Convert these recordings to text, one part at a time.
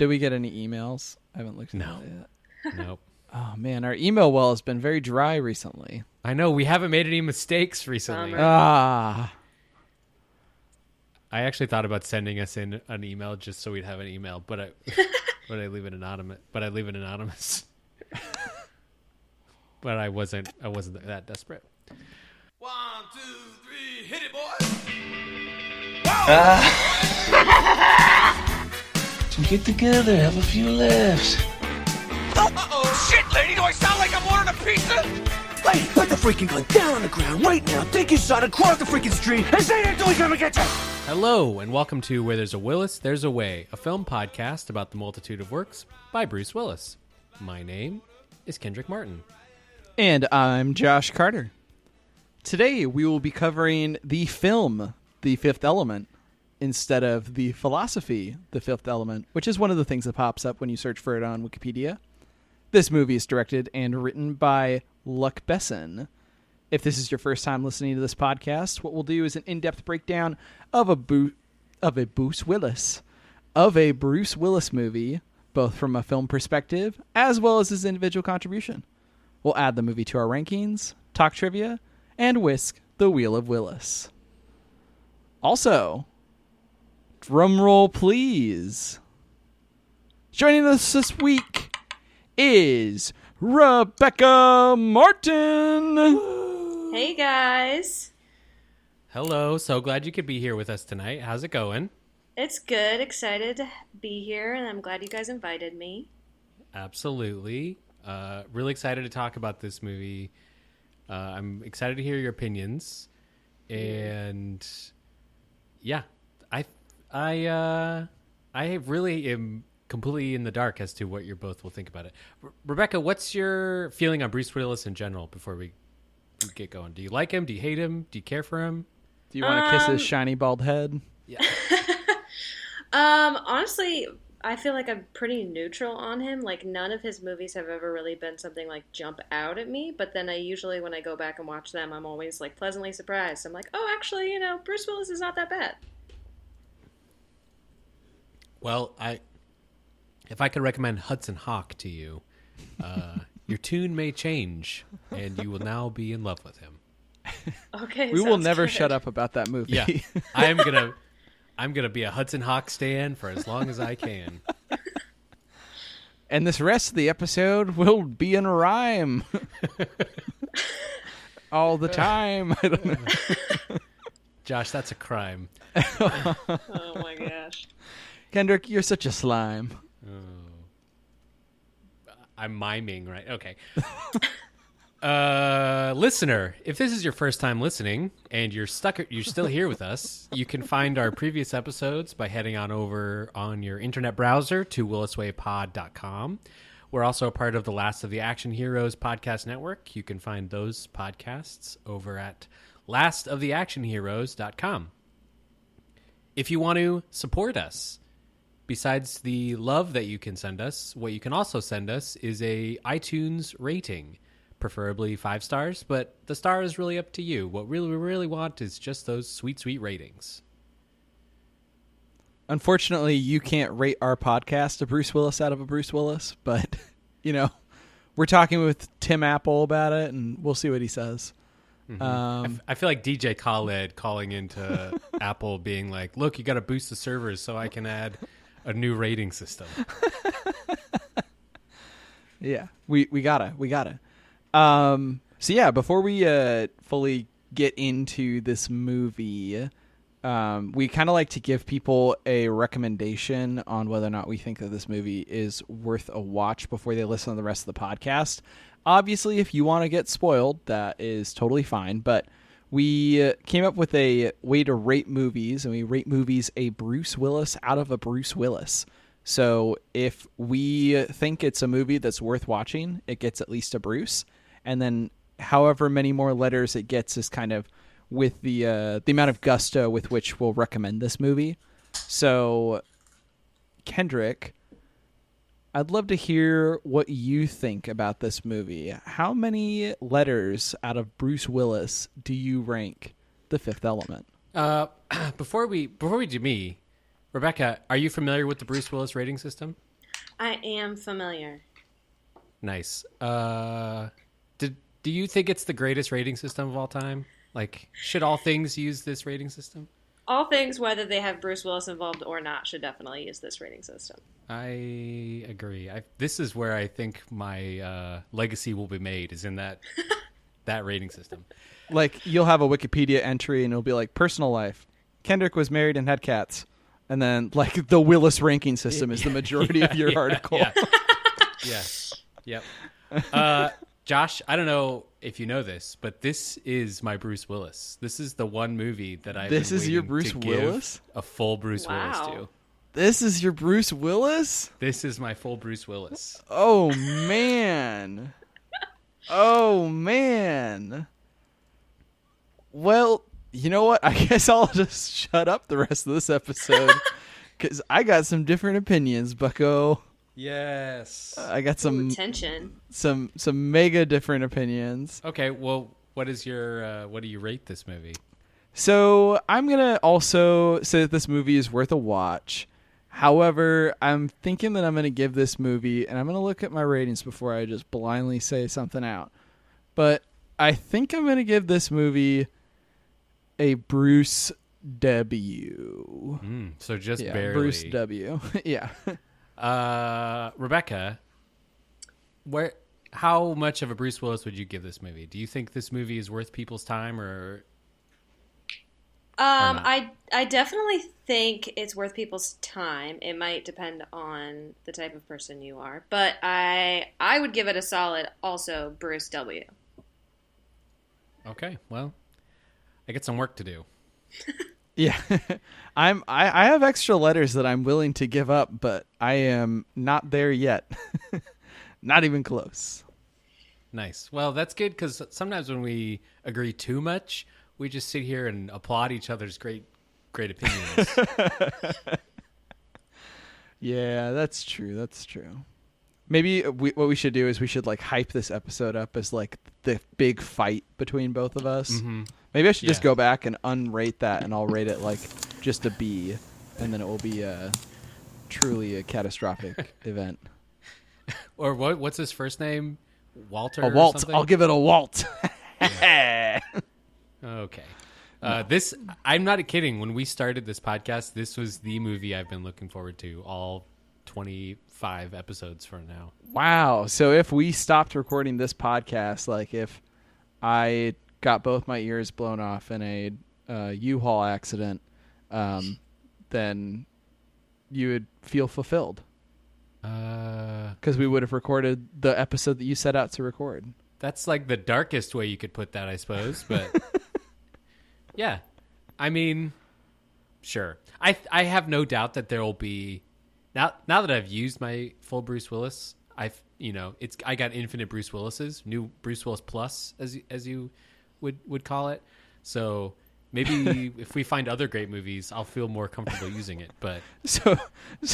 Did we get any emails? I haven't looked at No. it yet. Nope. Oh, man. Our email well has been very dry recently. I know. We haven't made any mistakes recently. Ah. I actually thought about sending us in an email just so we'd have an email, but I leave it anonymous. But I leave it anonymous. But I wasn't that desperate. 1, 2, 3, hit it, boys! Whoa! So get together, have a few laughs. Uh-oh, shit, lady, do I sound like I'm ordering a pizza? Hey, put the freaking gun down on the ground right now. Take your shot across the freaking street and say that door's gonna get you. Hello, and welcome to Where There's a Willis, There's a Way, a film podcast about the multitude of works by Bruce Willis. My name is Kendrick Martin. And I'm Josh Carter. Today we will be covering the film, The Fifth Element, instead of the philosophy, The Fifth Element, which is one of the things that pops up when you search for it on Wikipedia. This movie is directed and written by Luc Besson. If this is your first time listening to this podcast, what we'll do is an in-depth breakdown of a Bruce Willis movie, both from a film perspective as well as his individual contribution. We'll add the movie to our rankings, talk trivia, and whisk the Wheel of Willis. Also, drum roll please. Joining us this week is Rebekah Martin. Hey guys. Hello, so glad you could be here with us tonight. How's it going? It's good. Excited to be here, and I'm glad you guys invited me. Absolutely. Really excited to talk about this movie. I'm excited to hear your opinions. And yeah, I really am completely in the dark as to what you both will think about it. Rebekah, what's your feeling on Bruce Willis in general before we get going? Do you like him? Do you hate him? Do you care for him? Do you want to kiss his shiny bald head? Yeah. Honestly, I feel like I'm pretty neutral on him. Like, none of his movies have ever really been something like jump out at me, but then I usually, when I go back and watch them, I'm always like pleasantly surprised. I'm like, oh, actually, Bruce Willis is not that bad. Well, if I could recommend Hudson Hawk to you, your tune may change, and you will now be in love with him. Okay, we will never good. shut up about that movie. Yeah, I'm gonna be a Hudson Hawk stan for as long as I can. And this rest of the episode will be in rhyme. All the time. I don't know. Josh, that's a crime. Oh my gosh. Kendrick, you're such a slime. I'm miming, right? Okay. Listener, if this is your first time listening and you're still here with us, you can find our previous episodes by heading on over on your internet browser to williswaypod.com. We're also a part of the Last of the Action Heroes podcast network. You can find those podcasts over at lastoftheactionheroes.com. If you want to support us, besides the love that you can send us, what you can also send us is a iTunes rating. Preferably 5 stars, but the star is really up to you. What we really want is just those sweet, sweet ratings. Unfortunately, you can't rate our podcast a Bruce Willis out of a Bruce Willis, but, we're talking with Tim Apple about it, and we'll see what he says. Mm-hmm. I feel like DJ Khaled calling into Apple being like, look, you got to boost the servers so I can add a new rating system. Yeah, we gotta. So yeah, before we fully get into this movie, we kind of like to give people a recommendation on whether or not we think that this movie is worth a watch before they listen to the rest of the podcast. Obviously, if you want to get spoiled, that is totally fine, but we came up with a way to rate movies, and we rate movies a Bruce Willis out of a Bruce Willis. So if we think it's a movie that's worth watching, it gets at least a Bruce. And then however many more letters it gets is kind of with the amount of gusto with which we'll recommend this movie. So, Kendrick, I'd love to hear what you think about this movie. How many letters out of Bruce Willis do you rank The Fifth Element? Before we do me, Rebekah, are you familiar with the Bruce Willis rating system? I am familiar. Nice. Do you think it's the greatest rating system of all time? Like, should all things use this rating system? All things, whether they have Bruce Willis involved or not, should definitely use this rating system. I agree. This is where I think my legacy will be made, is in that rating system. Like, you'll have a Wikipedia entry and it'll be like, personal life. Kendrick was married and had cats. And then, like, the Willis ranking system is the majority of your article. Yeah. Yep. Josh, I don't know if you know this, but this is my Bruce Willis. This is the one movie that I've This been is your waiting Bruce to Willis? give a full Bruce Willis to. This is your Bruce Willis? This is my full Bruce Willis. Oh, man. Oh, man. Well, you know what? I guess I'll just shut up the rest of this episode because I got some different opinions, bucko. Yes. I got some tension. Some mega different opinions. Okay, well, what do you rate this movie? So I'm gonna also say that this movie is worth a watch. However, I'm thinking that I'm gonna give this movie, and I'm gonna look at my ratings before I just blindly say something out. But I think I'm gonna give this movie a Bruce W. So just barely. Bruce W. Yeah. Rebekah, how much of a Bruce Willis would you give this movie? Do you think this movie is worth people's time or not? I definitely think it's worth people's time. It might depend on the type of person you are, but I would give it a solid also Bruce W. Okay, well, I get some work to do. Yeah. I have extra letters that I'm willing to give up, but I am not there yet. Not even close. Nice. Well, that's good because sometimes when we agree too much, we just sit here and applaud each other's great opinions. Yeah, that's true. That's true. Maybe what we should do is we should like hype this episode up as like the big fight between both of us. Mm-hmm. Maybe I should just go back and unrate that, and I'll rate it like just a B, and then it will be truly a catastrophic event. Or what's his first name? Walter? A Walt. Or something? I'll give it a Walt. Okay. This, I'm not kidding. When we started this podcast, this was the movie I've been looking forward to all 25 episodes from now. Wow. So if we stopped recording this podcast, like if I got both my ears blown off in a U-Haul accident, then you would feel fulfilled. Because we would have recorded the episode that you set out to record. That's like the darkest way you could put that, I suppose. But yeah, I mean, sure. I have no doubt that there will be now that I've used my full Bruce Willis. I got infinite Bruce Willises, new Bruce Willis Plus, as you would call it. So maybe if we find other great movies, I'll feel more comfortable using it. But so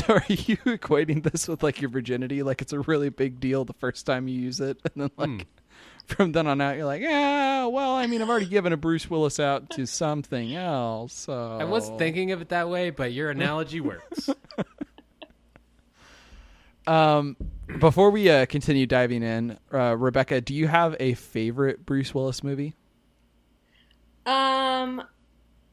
are you equating this with like your virginity? Like it's a really big deal the first time you use it, and then like from then on out, you're like, yeah, well, I mean, I've already given a Bruce Willis out to something else. So I was thinking of it that way, but your analogy works. Before we continue diving in, Rebekah, do you have a favorite Bruce Willis movie?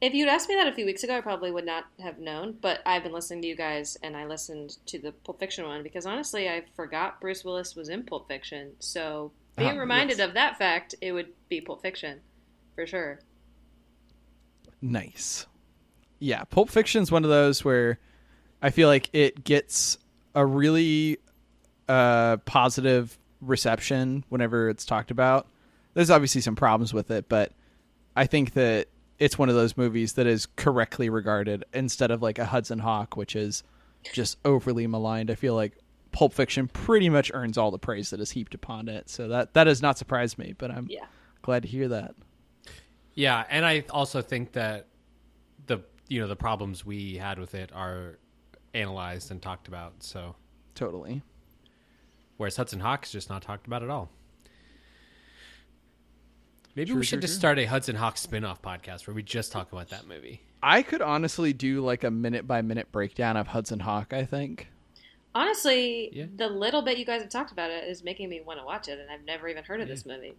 If you'd asked me that a few weeks ago, I probably would not have known, but I've been listening to you guys, and I listened to the Pulp Fiction one, because honestly, I forgot Bruce Willis was in Pulp Fiction, so being reminded of that fact, it would be Pulp Fiction, for sure. Nice. Yeah, Pulp Fiction's one of those where I feel like it gets a really positive reception whenever it's talked about. There's obviously some problems with it, but I think that it's one of those movies that is correctly regarded instead of like a Hudson Hawk, which is just overly maligned. I feel like Pulp Fiction pretty much earns all the praise that is heaped upon it. So that does not surprise me, but I'm glad to hear that. Yeah, and I also think that the problems we had with it are analyzed and talked about. So totally. Whereas Hudson Hawk is just not talked about at all. Maybe we should just start a Hudson Hawk spin-off podcast where we just talk about that movie. I could honestly do like a minute-by-minute breakdown of Hudson Hawk, I think. Honestly, Yeah. the little bit you guys have talked about it is making me want to watch it, and I've never even heard of this movie.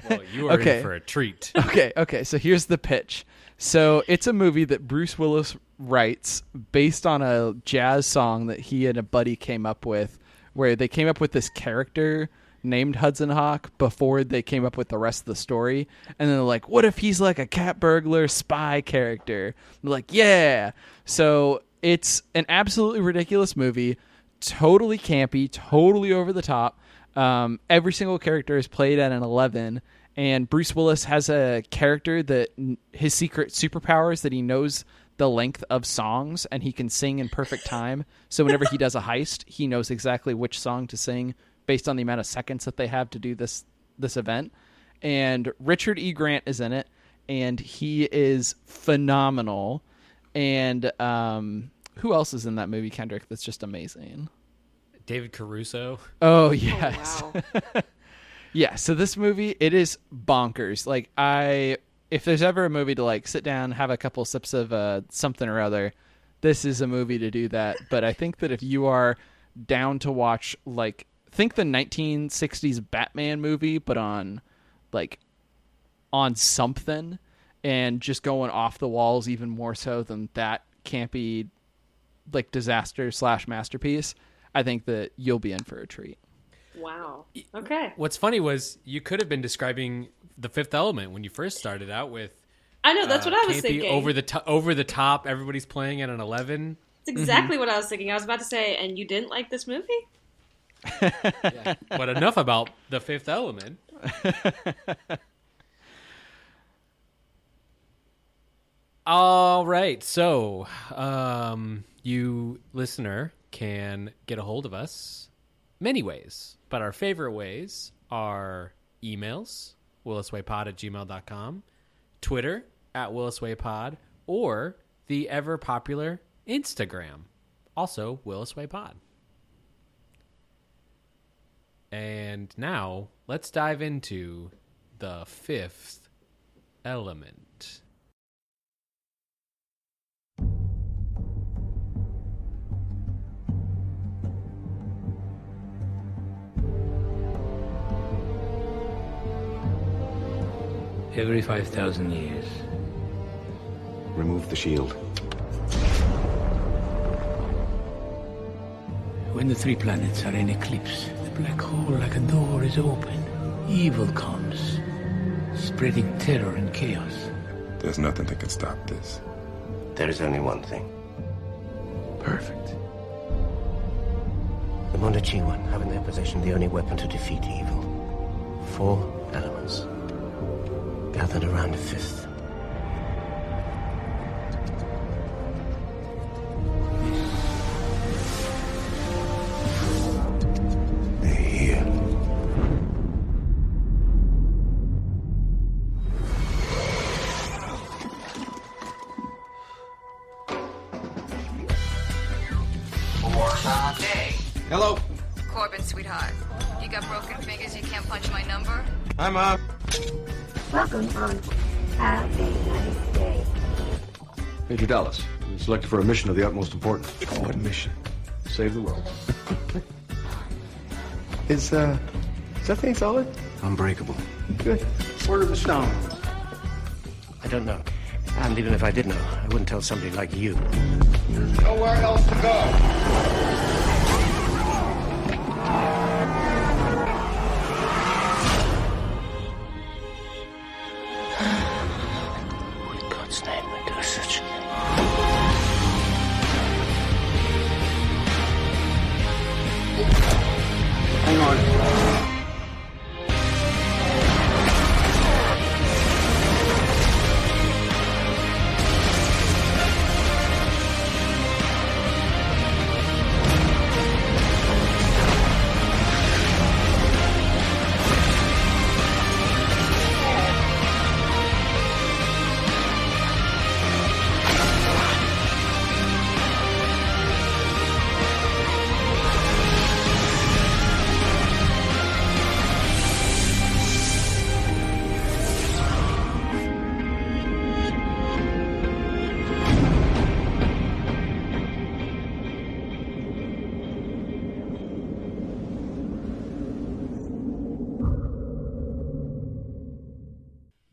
Well, you are in for a treat. Okay. So here's the pitch. So it's a movie that Bruce Willis writes based on a jazz song that he and a buddy came up with, where they came up with this character named Hudson Hawk before they came up with the rest of the story. And then they're like, what if he's like a cat burglar spy character? They're like, yeah. So it's an absolutely ridiculous movie, totally campy, totally over the top. Every single character is played at an 11, and Bruce Willis has a character that his secret superpower is that he knows the length of songs and he can sing in perfect time. So whenever he does a heist, he knows exactly which song to sing based on the amount of seconds that they have to do this event. And Richard E. Grant is in it, and he is phenomenal. And who else is in that movie, Kendrick, that's just amazing? David Caruso. Oh, yes. Oh, wow. Yeah, so this movie, it is bonkers. Like, if there's ever a movie to, like, sit down, have a couple sips of something or other, this is a movie to do that. But I think that if you are down to watch, like, think the 1960s Batman movie, but on something, and just going off the walls even more so than that campy, like, disaster / masterpiece, I think that you'll be in for a treat. Wow. Okay. What's funny was you could have been describing The Fifth Element when you first started out with. I know, that's what I was campy, thinking. over the top, everybody's playing at an 11. That's exactly what I was thinking. I was about to say, and you didn't like this movie? Yeah. But enough about The Fifth Element. All right. So, you listener can get a hold of us many ways, but our favorite ways are emails, williswaypod@gmail.com, Twitter @williswaypod, or the ever popular Instagram, also williswaypod. And now let's dive into The Fifth Element. Every 5,000 years. Remove the shield. When the 3 planets are in eclipse, the black hole like a door is open. Evil comes, spreading terror and chaos. There's nothing that can stop this. There is only one thing. Perfect. The Mondachiwan have in their possession the only weapon to defeat evil. 4 elements. Gathered around a 5th. They're here. Hello. Corbin, sweetheart. You got broken fingers, you can't punch my number? Hi, Mom. Welcome home. Have a nice day. Major Dallas, you're selected for a mission of the utmost importance. What mission? Save the world. Is that thing solid? Unbreakable. Good. Word of the stone. I don't know. And even if I did know, I wouldn't tell somebody like you. There's nowhere else to go. Who in God's name would do such a thing? Hang on.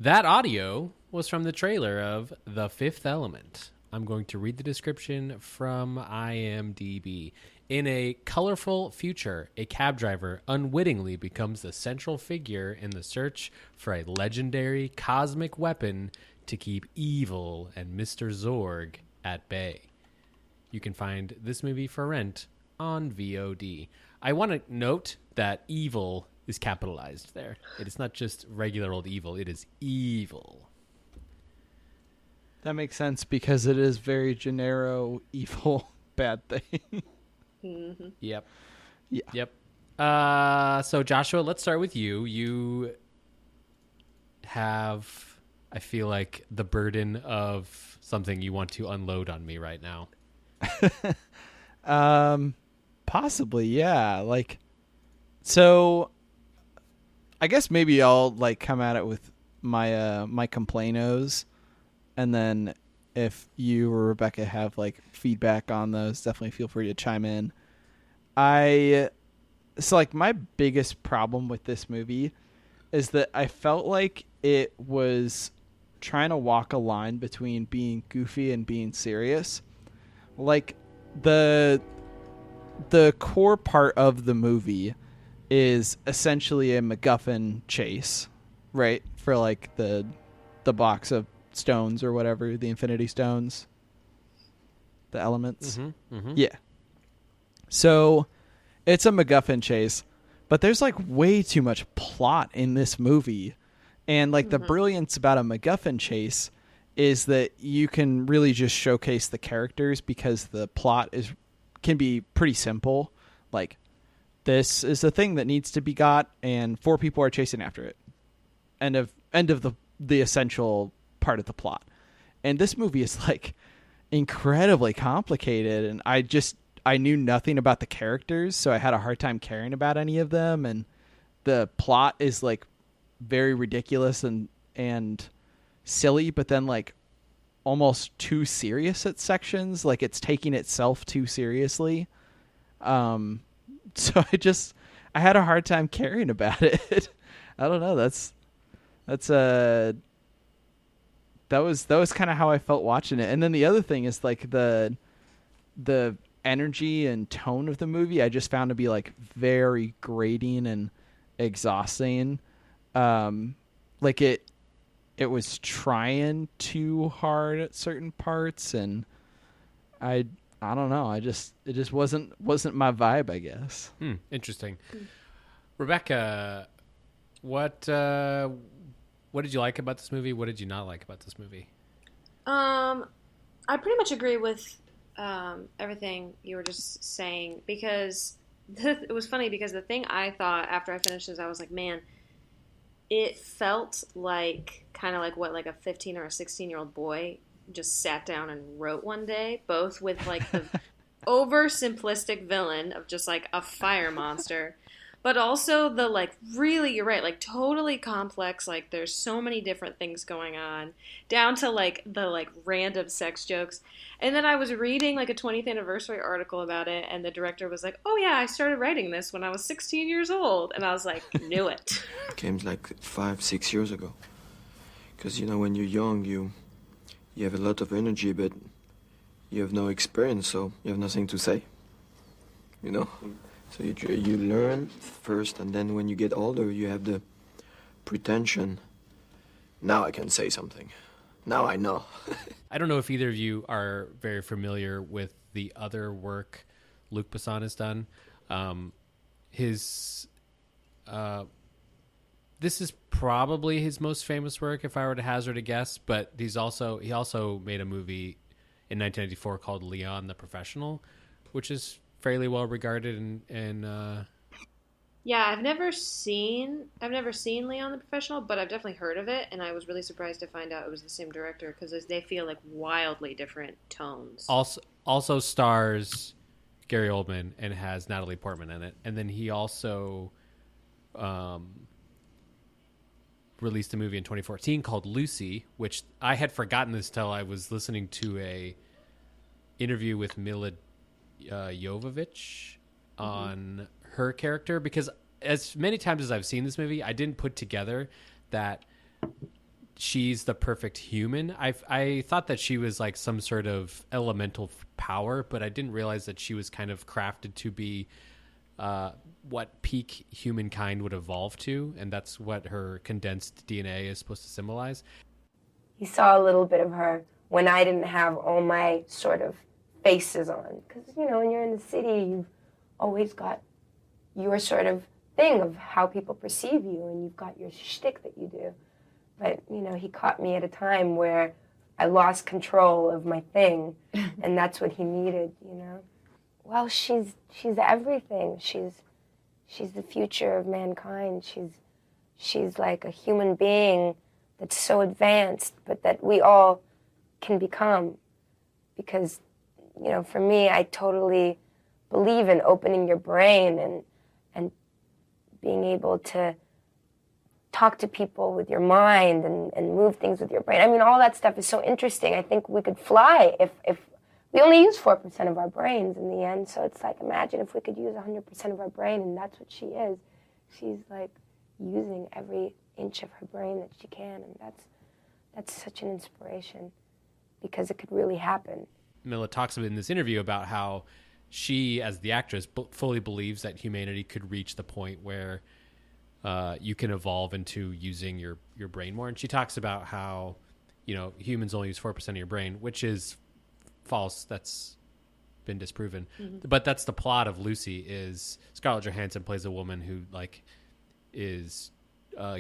That audio was from the trailer of The Fifth Element. I'm going to read the description from IMDb. In a colorful future, a cab driver unwittingly becomes the central figure in the search for a legendary cosmic weapon to keep evil and Mr. Zorg at bay. You can find this movie for rent on VOD. I want to note that evil is capitalized there. It is not just regular old evil. It is evil. That makes sense because it is very genero evil bad thing. Mm-hmm. Yep. Yeah. Yep. So Joshua, let's start with you. You have, I feel like, the burden of something you want to unload on me right now. Possibly, yeah. Like, so I guess maybe I'll like come at it with my my complainos, and then if you or Rebecca have like feedback on those, definitely feel free to chime in. So like my biggest problem with this movie is that I felt like it was trying to walk a line between being goofy and being serious. Like the core part of the movie is essentially a MacGuffin chase, right? For like the box of stones or whatever, the Infinity Stones, the elements. Mm-hmm, mm-hmm. Yeah. So it's a MacGuffin chase, but there's like way too much plot in this movie. And like the brilliance about a MacGuffin chase is that you can really just showcase the characters because the plot can be pretty simple. Like, this is a thing that needs to be got, and 4 people are chasing after it. End of the essential part of the plot. And this movie is like incredibly complicated, and I knew nothing about the characters, so I had a hard time caring about any of them, and the plot is like very ridiculous and silly, but then like almost too serious at sections. Like it's taking itself too seriously. So I had a hard time caring about it. I don't know. That was kind of how I felt watching it. And then the other thing is like the energy and tone of the movie I just found to be like very grating and exhausting. Like it was trying too hard at certain parts, and I don't know. It just wasn't my vibe, I guess. Interesting. Rebecca, what did you like about this movie? What did you not like about this movie? I pretty much agree with everything you were just saying, because it was funny because the thing I thought after I finished is I was like, man, it felt like kind of like what like a 15 or a 16-year-old boy just sat down and wrote one day, both with like the oversimplistic villain of just like a fire monster, but also the like really, you're right, like totally complex, like there's so many different things going on, down to like the like random sex jokes. And then I was reading like a 20th anniversary article about it, and the director was like, oh yeah, I started writing this when I was 16 years old. And I was like, knew it. It came like 5-6 years ago. Because, you know, when you're young, you have a lot of energy, but you have no experience, so you have nothing to say. You know? So you learn first, and then when you get older, you have the pretension. Now I can say something. Now I know. I don't know if either of you are very familiar with the other work Luc Besson has done. This is probably his most famous work, if I were to hazard a guess. But he also made a movie in 1994 called Leon the Professional, which is fairly well regarded and yeah, I've never seen Leon the Professional, but I've definitely heard of it, and I was really surprised to find out it was the same director, because they feel like wildly different tones. Also stars Gary Oldman and has Natalie Portman in it, and then he also released a movie in 2014 called Lucy, which I had forgotten this till I was listening to a interview with Mila Jovovich on her character, because as many times as I've seen this movie, I didn't put together that she's the perfect human. I thought that she was like some sort of elemental power, but I didn't realize that she was kind of crafted to be what peak humankind would evolve to, and that's what her condensed DNA is supposed to symbolize. He saw a little bit of her when I didn't have all my sort of faces on. Because, you know, when you're in the city, you've always got your sort of thing of how people perceive you, and you've got your shtick that you do. But, you know, he caught me at a time where I lost control of my thing, and that's what he needed, you know? Well, she's everything. She's the future of mankind. She's like a human being that's so advanced, but that we all can become. Because, you know, for me, I totally believe in opening your brain and being able to talk to people with your mind and move things with your brain. I mean, all that stuff is so interesting. I think we could fly if we only use 4% of our brains in the end. So it's like, imagine if we could use 100% of our brain, and that's what she is. She's like using every inch of her brain that she can, and that's such an inspiration because it could really happen. Mila talks in this interview about how she, as the actress, fully believes that humanity could reach the point where you can evolve into using your brain more. And she talks about how, you know, humans only use 4% of your brain, which is false. That's been disproven. Mm-hmm. But that's the plot of Lucy. Is Scarlett Johansson plays a woman who like is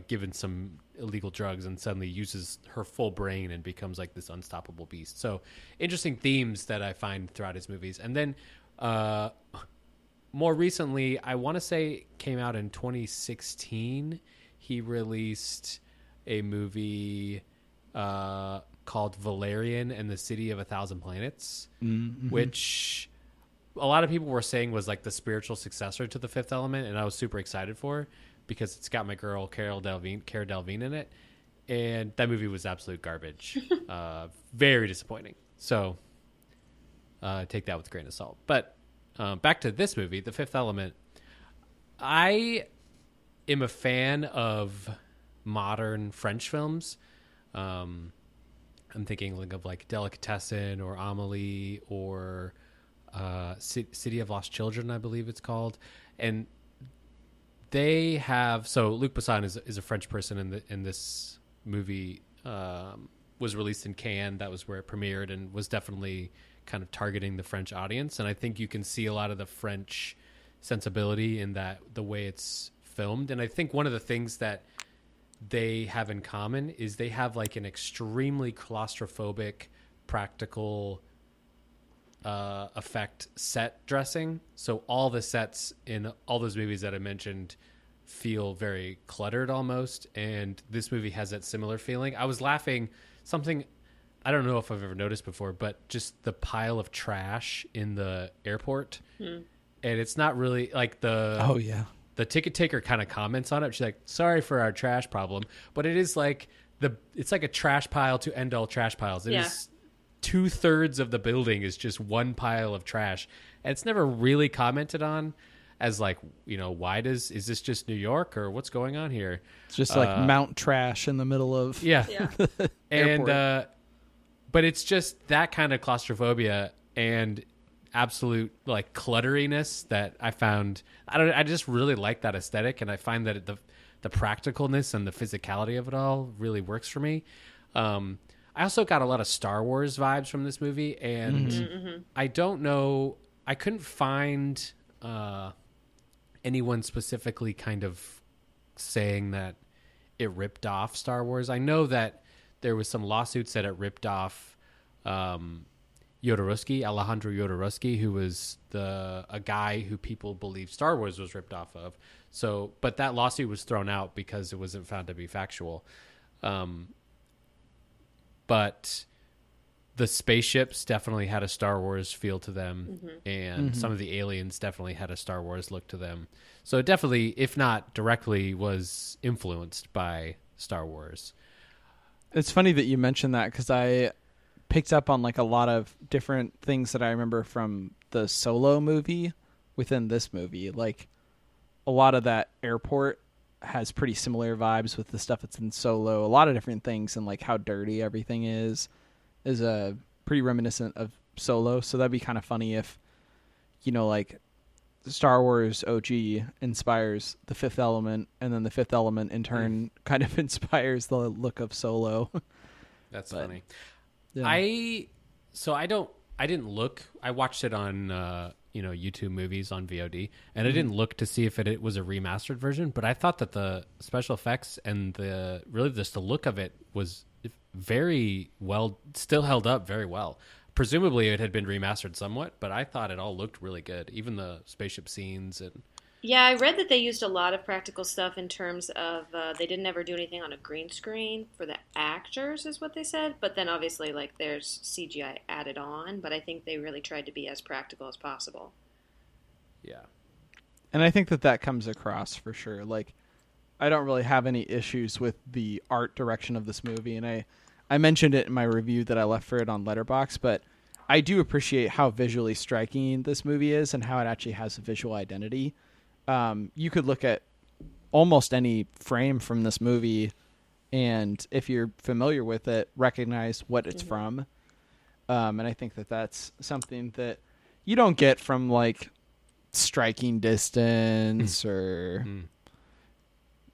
given some illegal drugs and suddenly uses her full brain and becomes like this unstoppable beast. So interesting themes that I find throughout his movies. And then more recently, I want to say came out in 2016, he released a movie called Valerian and the City of a Thousand Planets, mm-hmm. which a lot of people were saying was like the spiritual successor to The Fifth Element, and I was super excited for because it's got my girl Cara Delevingne in it, and that movie was absolute garbage. Very disappointing. So take that with a grain of salt. But back to this movie, The Fifth Element. I am a fan of modern French films. I'm thinking of like Delicatessen or Amélie or City of Lost Children, I believe it's called. And they have, so Luc Besson is a French person in this movie, was released in Cannes. That was where it premiered and was definitely kind of targeting the French audience. And I think you can see a lot of the French sensibility in that, the way it's filmed. And I think one of the things that they have in common is they have like an extremely claustrophobic practical effect set dressing. So all the sets in all those movies that I mentioned feel very cluttered almost, and this movie has that similar feeling. I was laughing something I don't know if I've ever noticed before, but just the pile of trash in the airport. And it's not really like the ticket taker kind of comments on it. She's like, sorry for our trash problem. But it is like it's like a trash pile to end all trash piles. It is 2/3 of the building is just one pile of trash. And it's never really commented on as like, you know, is this just New York or what's going on here? It's just like Mount Trash in the middle of and but it's just that kind of claustrophobia and absolute like clutteriness that I found. I just really like that aesthetic, and I find that the practicalness and the physicality of it all really works for me. I also got a lot of Star Wars vibes from this movie, and I don't know, I couldn't find anyone specifically kind of saying that it ripped off Star Wars. I know that there was some lawsuits that it ripped off Alejandro Jodorowsky, who was a guy who people believe Star Wars was ripped off of. So, but that lawsuit was thrown out because it wasn't found to be factual. But the spaceships definitely had a Star Wars feel to them, and some of the aliens definitely had a Star Wars look to them. So it definitely, if not directly, was influenced by Star Wars. It's funny that you mentioned that because I picked up on like a lot of different things that I remember from the Solo movie within this movie. Like a lot of that airport has pretty similar vibes with the stuff that's in Solo. A lot of different things, and like how dirty everything is pretty reminiscent of Solo. So that'd be kind of funny if, like Star Wars OG inspires The Fifth Element, and then The Fifth Element in turn kind of inspires the look of Solo. That's funny. Yeah. I didn't look. I watched it on YouTube Movies on VOD, and I didn't look to see if it was a remastered version. But I thought that the special effects and the look of it was very well, still held up very well. Presumably it had been remastered somewhat, but I thought it all looked really good, even the spaceship scenes. And yeah, I read that they used a lot of practical stuff in terms of they didn't ever do anything on a green screen for the actors, is what they said. But then obviously, like, there's CGI added on, but I think they really tried to be as practical as possible. Yeah. And I think that comes across for sure. Like, I don't really have any issues with the art direction of this movie, and I mentioned it in my review that I left for it on Letterboxd, but I do appreciate how visually striking this movie is and how it actually has a visual identity. You could look at almost any frame from this movie, and if you're familiar with it, recognize what it's from. And I think that that's something that you don't get from, like, Striking Distance or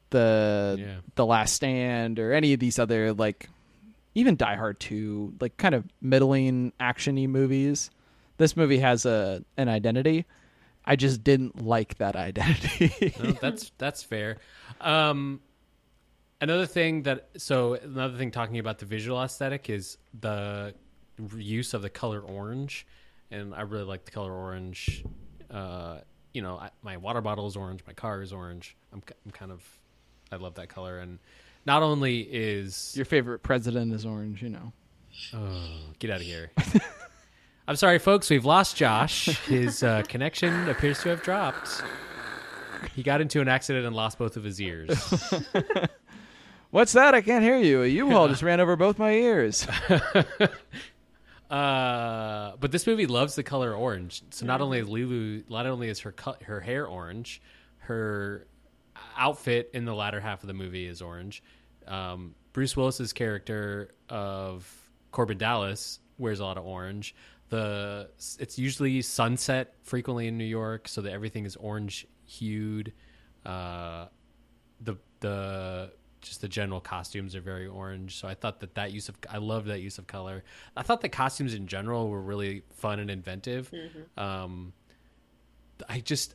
the Last Stand or any of these other, like, even Die Hard 2, like, kind of middling action-y movies. This movie has an identity. I just didn't like that identity. No, that's fair. Another thing talking about the visual aesthetic is the use of the color orange, and I really like the color orange. My water bottle is orange, my car is orange. I love that color, and not only is your favorite president is orange, Oh, get out of here. I'm sorry, folks. We've lost Josh. His connection appears to have dropped. He got into an accident and lost both of his ears. What's that? I can't hear you. A U-Haul just ran over both my ears. But this movie loves the color orange. So not only is her hair orange, her outfit in the latter half of the movie is orange. Bruce Willis's character of Corbin Dallas wears a lot of orange. It's usually sunset frequently in New York, so that everything is orange hued. The general costumes are very orange. So I thought I love that use of color. I thought the costumes in general were really fun and inventive. Mm-hmm.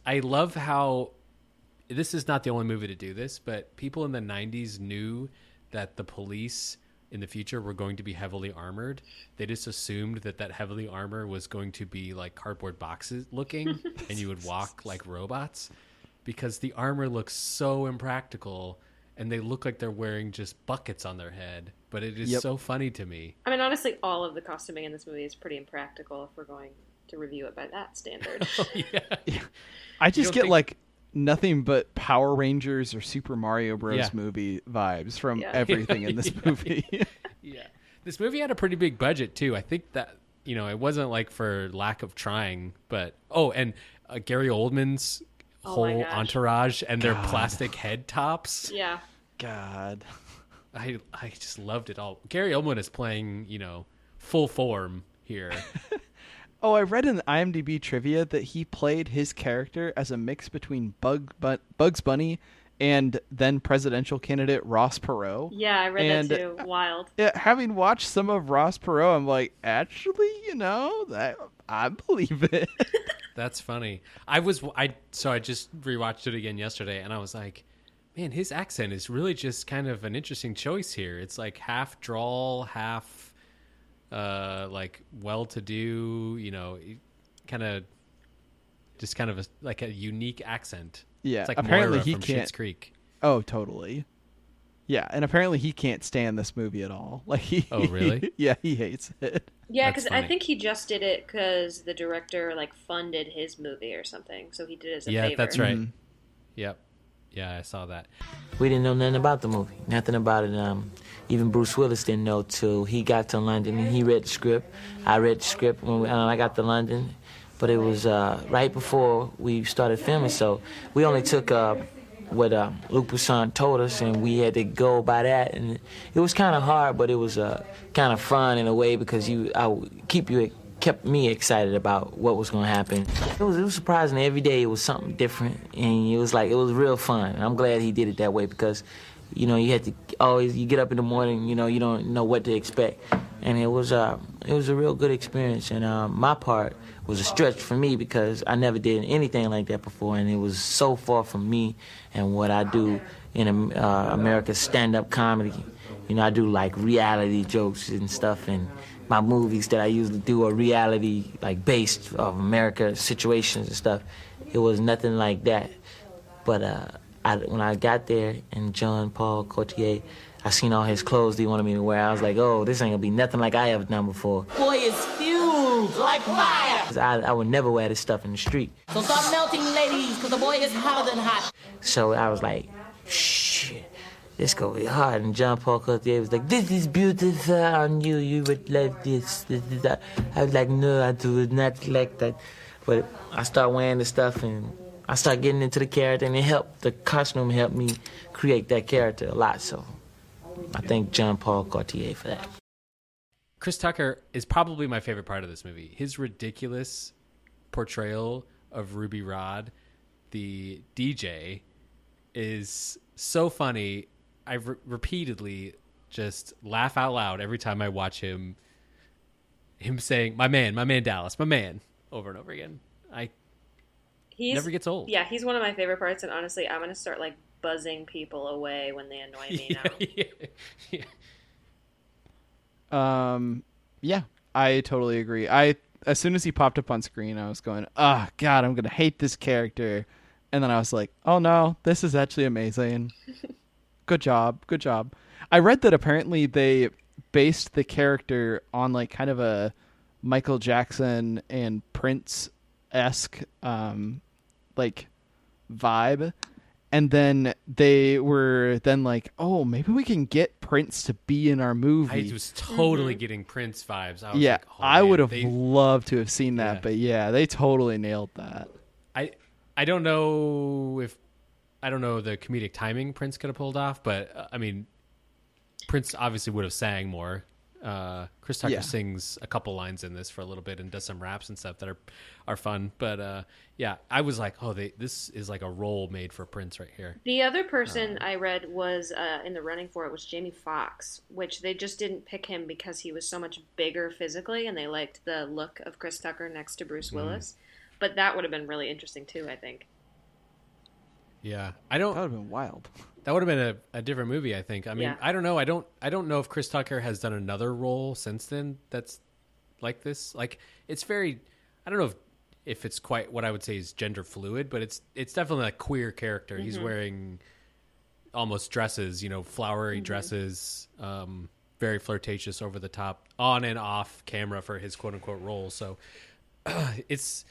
I love how this is not the only movie to do this, but people in the 90s knew that the police in the future were going to be heavily armored. They just assumed that heavily armor was going to be like cardboard boxes looking and you would walk like robots, because the armor looks so impractical and they look like they're wearing just buckets on their head. But it is so funny to me. I mean, honestly, all of the costuming in this movie is pretty impractical if we're going to review it by that standard. Oh, yeah. I just get like nothing but Power Rangers or Super Mario Bros. Movie vibes from everything in this movie. Yeah. This movie had a pretty big budget too. I think that, it wasn't like for lack of trying, but, and Gary Oldman's whole entourage and their plastic head tops. Yeah. God. I just loved it all. Gary Oldman is playing, full form here. Oh, I read in the IMDb trivia that he played his character as a mix between Bugs Bunny and then presidential candidate Ross Perot. Yeah, I read that too. Wild. Yeah, having watched some of Ross Perot, I'm like, actually, I believe it. That's funny. I just rewatched it again yesterday, and I was like, man, his accent is really just kind of an interesting choice here. It's like half drawl, half like well-to-do, kind of a unique accent. Yeah, it's like apparently Moira he from can't. Schitt's Creek. Oh, totally. Yeah, and apparently he can't stand this movie at all. Like Oh, really? Yeah, he hates it. Yeah, because I think he just did it because the director funded his movie or something, so he did it as a favor. Yeah, that's right. Mm-hmm. Yep. Yeah, I saw that. We didn't know nothing about the movie. Nothing about it. Even Bruce Willis didn't know till he got to London and he read the script. I read the script when I got to London, but it was right before we started filming, so we only took what Luc Besson told us, and we had to go by that. And it was kind of hard, but it was kind of fun in a way because kept me excited about what was going to happen. It was surprising. Every day it was something different, and it was real fun. And I'm glad he did it that way because, you had to you get up in the morning, you don't know what to expect. And it was a real good experience. And my part was a stretch for me because I never did anything like that before, and it was so far from me and what I do in America's stand-up comedy. I do like reality jokes and stuff, and my movies that I usually do are reality, like based of America situations and stuff. It was nothing like that. But when I got there and Jean Paul Gaultier, I seen all his clothes he wanted me to wear. I was like, oh, this ain't gonna be nothing like I ever done before. Boy is fumes like fire. I would never wear this stuff in the street. So start melting, ladies, because the boy is hotter than hot. So I was like, shit, this gonna be hard. And Jean Paul Gaultier was like, this is beautiful on you. You would love this. I was like, no, I do not like that. But I started wearing the stuff and I started getting into the character, and the costume helped me create that character a lot. So I thank Jean Paul Gaultier for that. Chris Tucker is probably my favorite part of this movie. His ridiculous portrayal of Ruby Rod, the DJ, is so funny. I repeatedly just laugh out loud every time I watch him saying, my man Dallas, my man, over and over again. He never gets old. Yeah, he's one of my favorite parts, and honestly, I'm going to start buzzing people away when they annoy me now. Yeah, I totally agree. As soon as he popped up on screen, I was going, oh God, I'm gonna hate this character, and then I was like, oh no, this is actually amazing. Good job. I read that apparently they based the character on kind of a Michael Jackson and Prince-esque vibe. And then they were like, oh, maybe we can get Prince to be in our movie. I was totally getting Prince vibes. I was yeah, like, oh, I man, would have loved to have seen that. Yeah. But yeah, they totally nailed that. I don't know the comedic timing Prince could have pulled off, but Prince obviously would have sang more. Chris Tucker sings a couple lines in this for a little bit and does some raps and stuff that are fun. But yeah, I was like, oh, this is like a role made for Prince right here. The other person I read was in the running for it was Jamie Foxx, which they just didn't pick him because he was so much bigger physically, and they liked the look of Chris Tucker next to Bruce Willis. But that would have been really interesting too, I think. Yeah, that would have been wild. That would have been a different movie, I think. I mean, Yeah. I don't know. I don't know if Chris Tucker has done another role since then that's like this. Like, it's very, I don't know if it's quite what I would say is gender fluid, but it's definitely a queer character. He's wearing almost dresses, flowery dresses, very flirtatious, over the top, on and off camera for his quote unquote role. So it's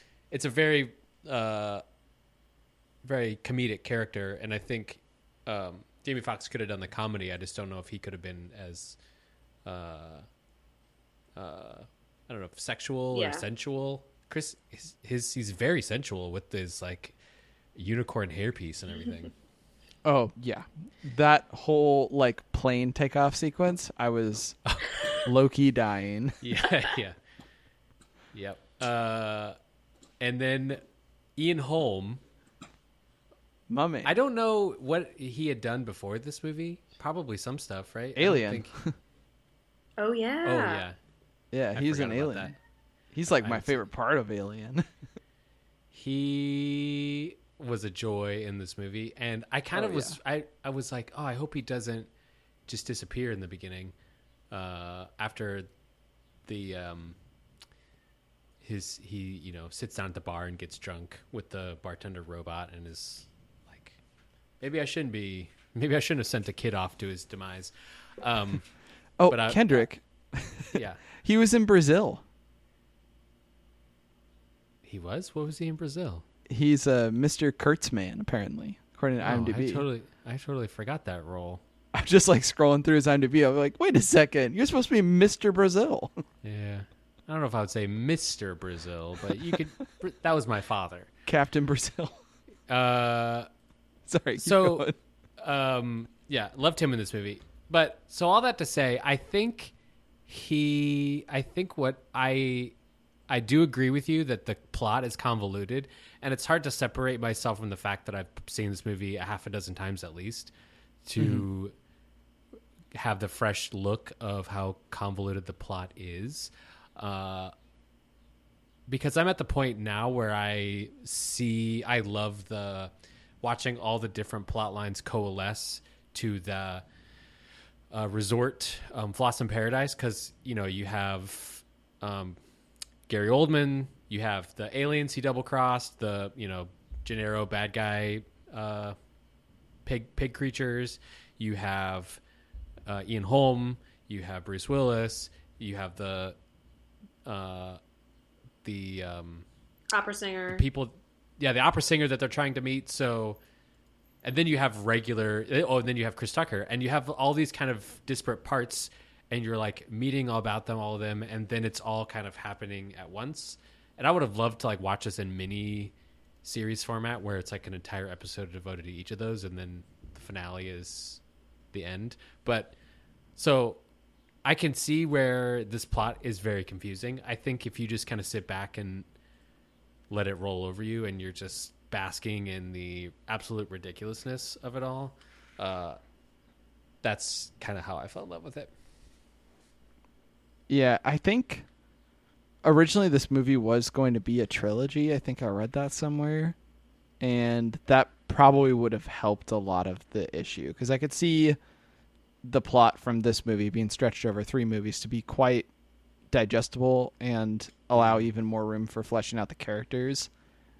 a very very comedic character, and I think Jamie Foxx could have done the comedy. I just don't know if he could have been as I don't know, if sexual or sensual. Chris, he's very sensual with his unicorn hairpiece and everything. Oh yeah, that whole plane takeoff sequence, I was low-key dying. Yeah. Yep. And then Ian Holm. Mummy. I don't know what he had done before this movie. Probably some stuff, right? Alien. Oh yeah. Oh yeah. Yeah, he's an alien. That. He's my favorite part of Alien. He was a joy in this movie, and I kind of was. Yeah. I was like, oh, I hope he doesn't just disappear in the beginning. After the he sits down at the bar and gets drunk with the bartender robot and is like, maybe I shouldn't have sent a kid off to his demise. Kendrick. Yeah. He was in Brazil. He was? What was he in Brazil? He's a Mr. Kurtzman, apparently, according to IMDb. I totally forgot that role. I'm just scrolling through his IMDb. I'm like, wait a second, you're supposed to be Mr. Brazil. Yeah. I don't know if I would say Mr. Brazil, but you could. That was my father. Captain Brazil. Sorry. So, yeah, loved him in this movie. But so all that to say, I think what I do agree with you that the plot is convoluted, and it's hard to separate myself from the fact that I've seen this movie a half a dozen times at least to have the fresh look of how convoluted the plot is. Because I'm at the point now where I love watching all the different plot lines coalesce to the resort, Floss in Paradise, because you have Gary Oldman, you have the aliens he double crossed, the Gennaro bad guy, pig creatures. You have Ian Holm, you have Bruce Willis, you have the opera singer people, the opera singer that they're trying to meet. So. And then you have and then you have Chris Tucker, and you have all these kind of disparate parts, and you're like meeting all of them, and then it's all kind of happening at once. And I would have loved to like watch this in mini series format where it's like an entire episode devoted to each of those, and then the finale is the end. But so I can see where this plot is very confusing. I think if you just kind of sit back and let it roll over you, and you're just basking in the absolute ridiculousness of it all, that's kind of how I fell in love with it. Yeah, I think originally this movie was going to be a trilogy. I think I read that somewhere, and that probably would have helped a lot of the issue, because I could see the plot from this movie being stretched over 3 movies to be quite digestible and allow even more room for fleshing out the characters.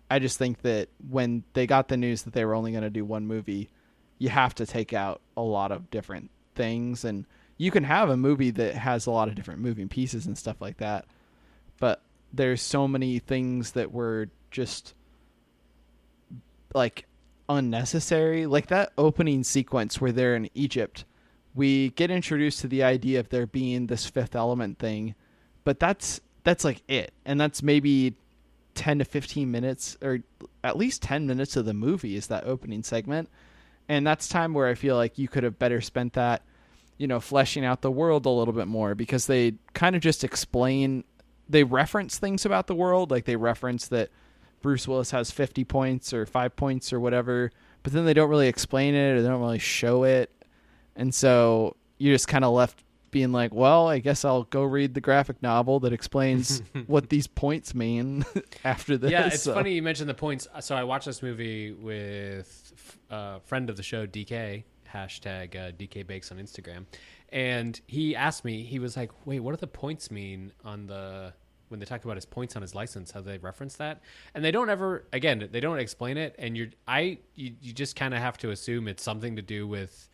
I just think that when they got the news that they were only going to do 1 movie, you have to take out a lot of different things. And you can have a movie that has a lot of different moving pieces and stuff like that, but there's so many things that were just like unnecessary. Like that opening sequence where they're in Egypt, we get introduced to the idea of there being this fifth element thing, but that's like it. And that's maybe 10 to 15 minutes, or at least 10 minutes of the movie is that opening segment. And that's time where I feel like you could have better spent that, fleshing out the world a little bit more, because they kind of just they reference things about the world. Like they reference that Bruce Willis has 50 points or 5 points or whatever, but then they don't really explain it, or they don't really show it. And so you're just kind of left being like, well, I guess I'll go read the graphic novel that explains what these points mean after this. Yeah, it's funny you mentioned the points. So I watched this movie with a friend of the show, DK, hashtag DK Bakes on Instagram. And he asked me, he was like, wait, what do the points mean on when they talk about his points on his license, how they reference that? And they don't they don't explain it. And you just kind of have to assume it's something to do with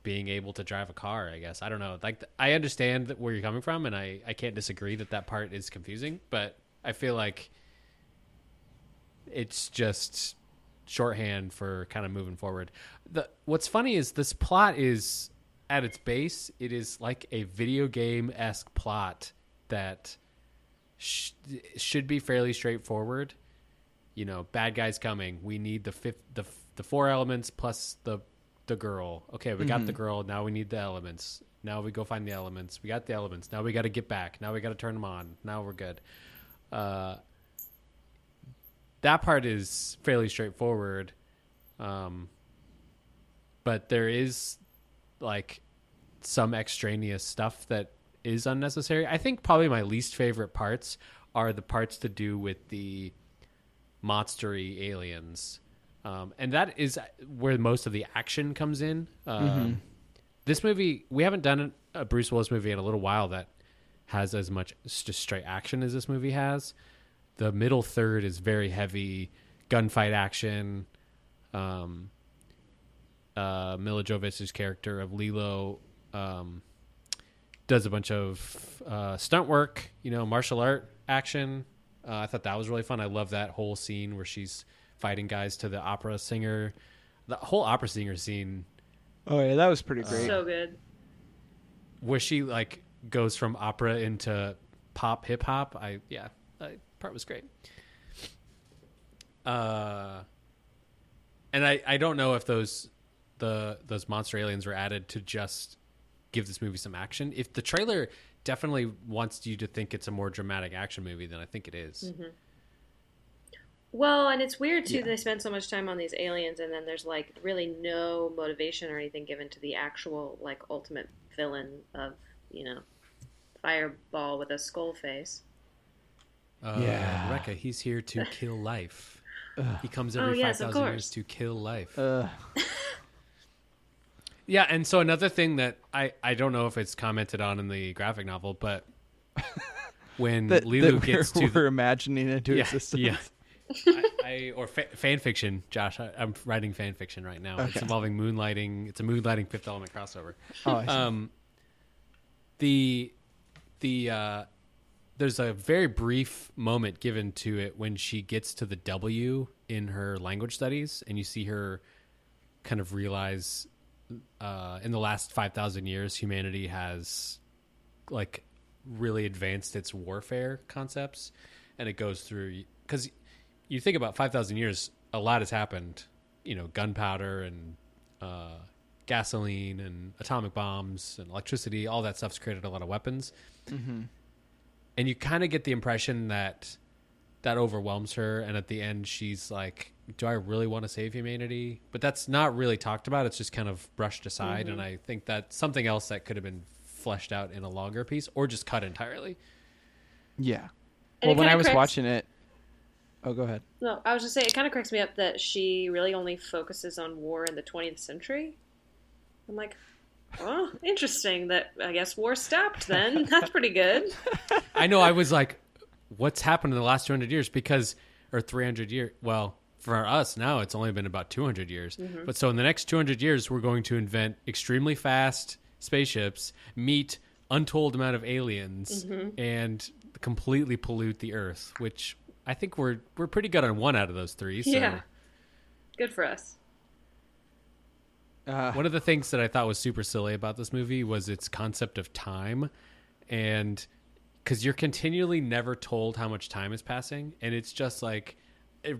being able to drive a car, I guess. I don't know. Like, I understand where you're coming from, and I can't disagree that part is confusing, but I feel like it's just shorthand for kind of moving forward. What's funny is this plot is, at its base, it is like a video game-esque plot that should be fairly straightforward. Bad guys coming. We need the 4 elements plus the girl. Okay, we got the girl. Now we need the elements. Now we go find the elements. We got the elements. Now we got to get back. Now we got to turn them on. Now we're good. That part is fairly straightforward. But there is like some extraneous stuff that is unnecessary. I think probably my least favorite parts are the parts to do with the monstery aliens. And that is where most of the action comes in. This movie, we haven't done a Bruce Willis movie in a little while that has as much just straight action as this movie has. The middle third is very heavy gunfight action. Mila Jovovich's character of Lilo does a bunch of stunt work, martial art action. I thought that was really fun. I love that whole scene where she's fighting guys to the opera singer. The whole opera singer scene. Oh yeah, that was pretty great. So good. Where she like goes from opera into pop hip hop. That part was great. And I don't know if those monster aliens were added to just give this movie some action. If the trailer definitely wants you to think it's a more dramatic action movie, then I think it is. Mm-hmm. Well, and it's weird too. They spend so much time on these aliens, and then there's like really no motivation or anything given to the actual like ultimate villain of Fireball with a skull face. Rebekah, he's here to kill life. He comes every 5,000 years to kill life. Yeah, and so another thing that I don't know if it's commented on in the graphic novel, but when Lilu gets to we're imagining into existence. Yeah. Fan fiction, Josh. I'm writing fan fiction right now. Okay. It's involving moonlighting. It's a moonlighting Fifth Element crossover. Oh, I see. There's a very brief moment given to it when she gets to the W in her language studies, and you see her kind of realize in the last 5,000 years, humanity has like really advanced its warfare concepts, and it goes through because. You think about 5,000 years, a lot has happened. Gunpowder and gasoline and atomic bombs and electricity, all that stuff's created a lot of weapons. Mm-hmm. And you kind of get the impression that overwhelms her. And at the end, she's like, do I really want to save humanity? But that's not really talked about. It's just kind of brushed aside. Mm-hmm. And I think that's something else that could have been fleshed out in a longer piece or just cut entirely. Yeah. And well, when I was watching it, oh, go ahead. No, I was just saying, it kind of cracks me up that she really only focuses on war in the 20th century. I'm like, oh, interesting that I guess war stopped then. That's pretty good. I know. I was like, what's happened in the last 200 years? Or 300 years. Well, for us now, it's only been about 200 years. Mm-hmm. But so in the next 200 years, we're going to invent extremely fast spaceships, meet untold amount of aliens, and completely pollute the Earth, which... I think we're pretty good on one out of those three. So. Yeah. Good for us. One of the things that I thought was super silly about this movie was its concept of time. And because you're continually never told how much time is passing. And it's just like,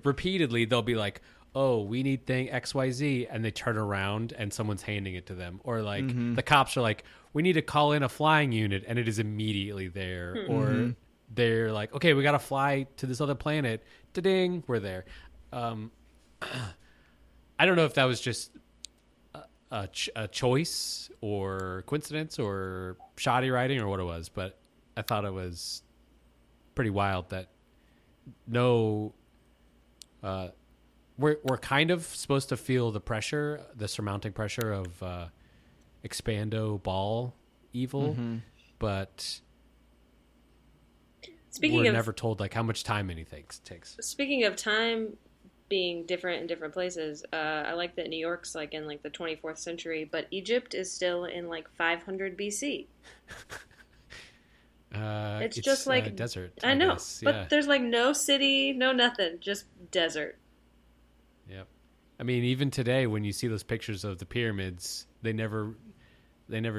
repeatedly, they'll be like, oh, we need thing XYZ. And they turn around and someone's handing it to them. Or like the cops are like, we need to call in a flying unit. And it is immediately there. Mm-hmm. Or... they're like, okay, we got to fly to this other planet. Da-ding, we're there. I don't know if that was just a choice or coincidence or shoddy writing or what it was, but I thought it was pretty wild that we're kind of supposed to feel the pressure, the surmounting pressure of Expando Ball evil, but... We're never told like how much time anything takes. Speaking of time being different in different places, I like that New York's like in like the 24th century, but Egypt is still in like 500 BC. It's just like desert. I know, guess. but yeah. There's like no city, no nothing, just desert. Yep. I mean, even today, when you see those pictures of the pyramids, they never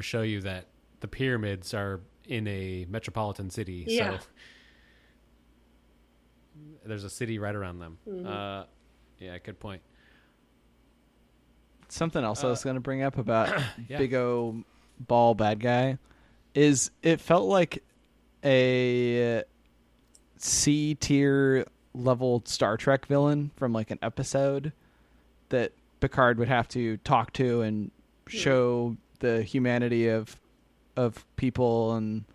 show you that the pyramids are in a metropolitan city. Yeah. So there's a city right around them. Mm-hmm. Yeah, good point. Something else I was going to bring up about Big O Ball bad guy is it felt like a C tier level Star Trek villain from like an episode that Picard would have to talk to and show the humanity of people and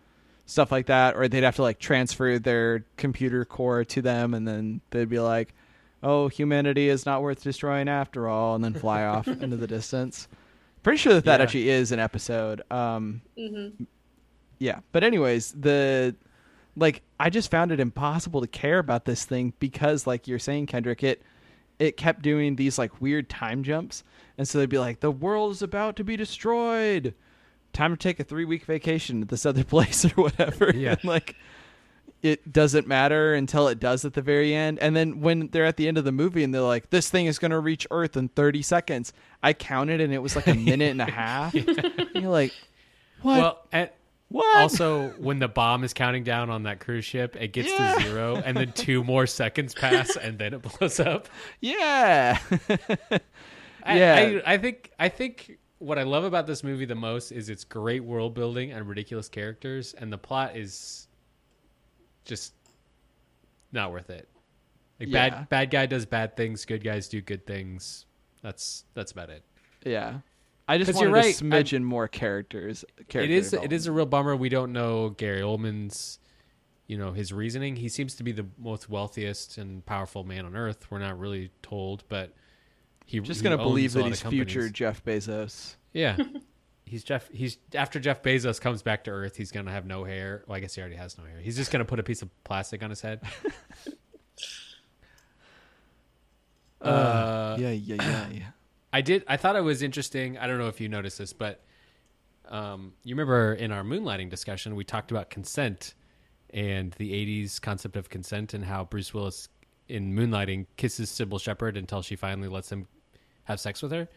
stuff like that, or they'd have to like transfer their computer core to them, and then they'd be like, oh, humanity is not worth destroying after all, and then fly off into the distance. Pretty sure that actually is an episode. Yeah, but anyways, I just found it impossible to care about this thing because, like you're saying, Kendrick, it kept doing these like weird time jumps, and so they'd be like, the world is about to be destroyed. Time to take a 3-week vacation to this other place or whatever. Yeah. And like, it doesn't matter until it does at the very end. And then when they're at the end of the movie and they're like, this thing is going to reach Earth in 30 seconds. I counted and it was like a minute and a half. And you're like, what? Well, What? Also, when the bomb is counting down on that cruise ship, it gets to 0, and then 2 more seconds pass, and then it blows up. Yeah. I think what I love about this movie the most is its great world building and ridiculous characters, and the plot is just not worth it. Like bad guy does bad things, good guys do good things. That's about it. Yeah. I just wanted a smidgen more characters. It is a real bummer we don't know Gary Oldman's, his reasoning. He seems to be the most wealthiest and powerful man on earth. We're not really told, but he's going to believe that he's future Jeff Bezos. Yeah. He's after Jeff Bezos comes back to Earth, he's going to have no hair. Well, I guess he already has no hair. He's just going to put a piece of plastic on his head. Yeah. I thought it was interesting. I don't know if you noticed this, but you remember in our moonlighting discussion, we talked about consent and the 80s concept of consent and how Bruce Willis in Moonlighting kisses Sybil Shepherd until she finally lets him have sex with her.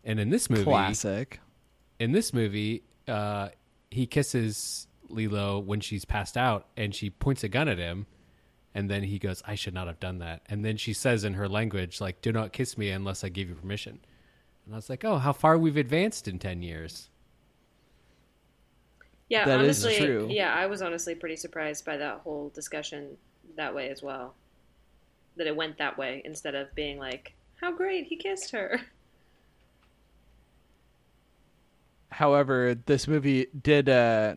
And in this movie... Classic. In this movie, he kisses Lilo when she's passed out, and she points a gun at him, and then he goes, I should not have done that. And then she says in her language, like, do not kiss me unless I give you permission. And I was like, oh, how far we've advanced in 10 years. Yeah, that honestly, is true. Yeah, I was honestly pretty surprised by that whole discussion that way as well. That it went that way instead of being like, how great, he kissed her. However, this movie did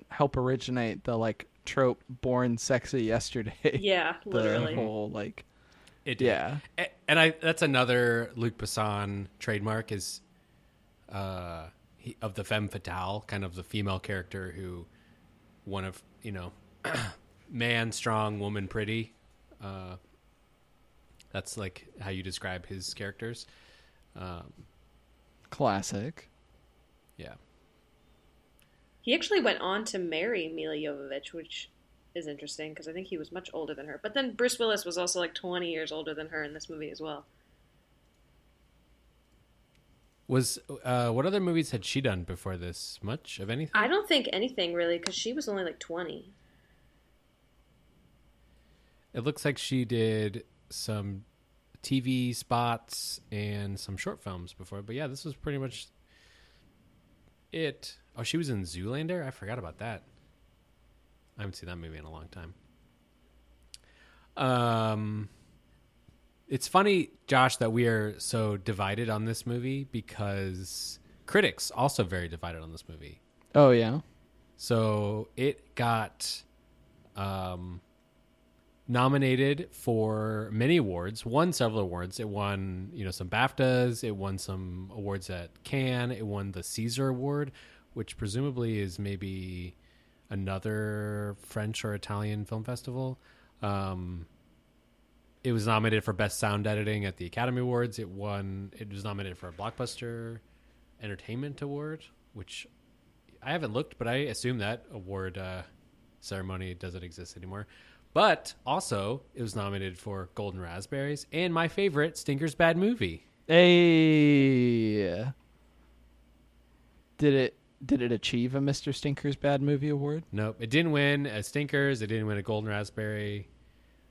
help originate the trope "born sexy yesterday." Yeah, literally. The whole it did. Yeah, and that's another Luc Besson trademark is of the femme fatale, kind of the female character who one of man strong, woman pretty. That's like how you describe his characters. Classic. Yeah. He actually went on to marry Mila Jovovich, which is interesting because I think he was much older than her. But then Bruce Willis was also 20 years older than her in this movie as well. Was what other movies had she done before this? Much of anything? I don't think anything really because she was only 20. It looks like she did some TV spots and some short films before. But yeah, this was pretty much it. Oh, she was in Zoolander? I forgot about that. I haven't seen that movie in a long time. It's funny, Josh, that we are so divided on this movie because critics also very divided on this movie. Oh, yeah? So it got nominated for many awards, won several awards. It won, some BAFTAs. It won some awards at Cannes. It won the Caesar Award, which presumably is maybe another French or Italian film festival. It was nominated for Best Sound Editing at the Academy Awards. It was nominated for a Blockbuster Entertainment Award, which I haven't looked, but I assume that award ceremony doesn't exist anymore. But also, it was nominated for Golden Raspberries and my favorite, Stinker's Bad Movie. Hey, did it achieve a Mr. Stinker's Bad Movie award? Nope, it didn't win a Stinkers. It didn't win a Golden Raspberry.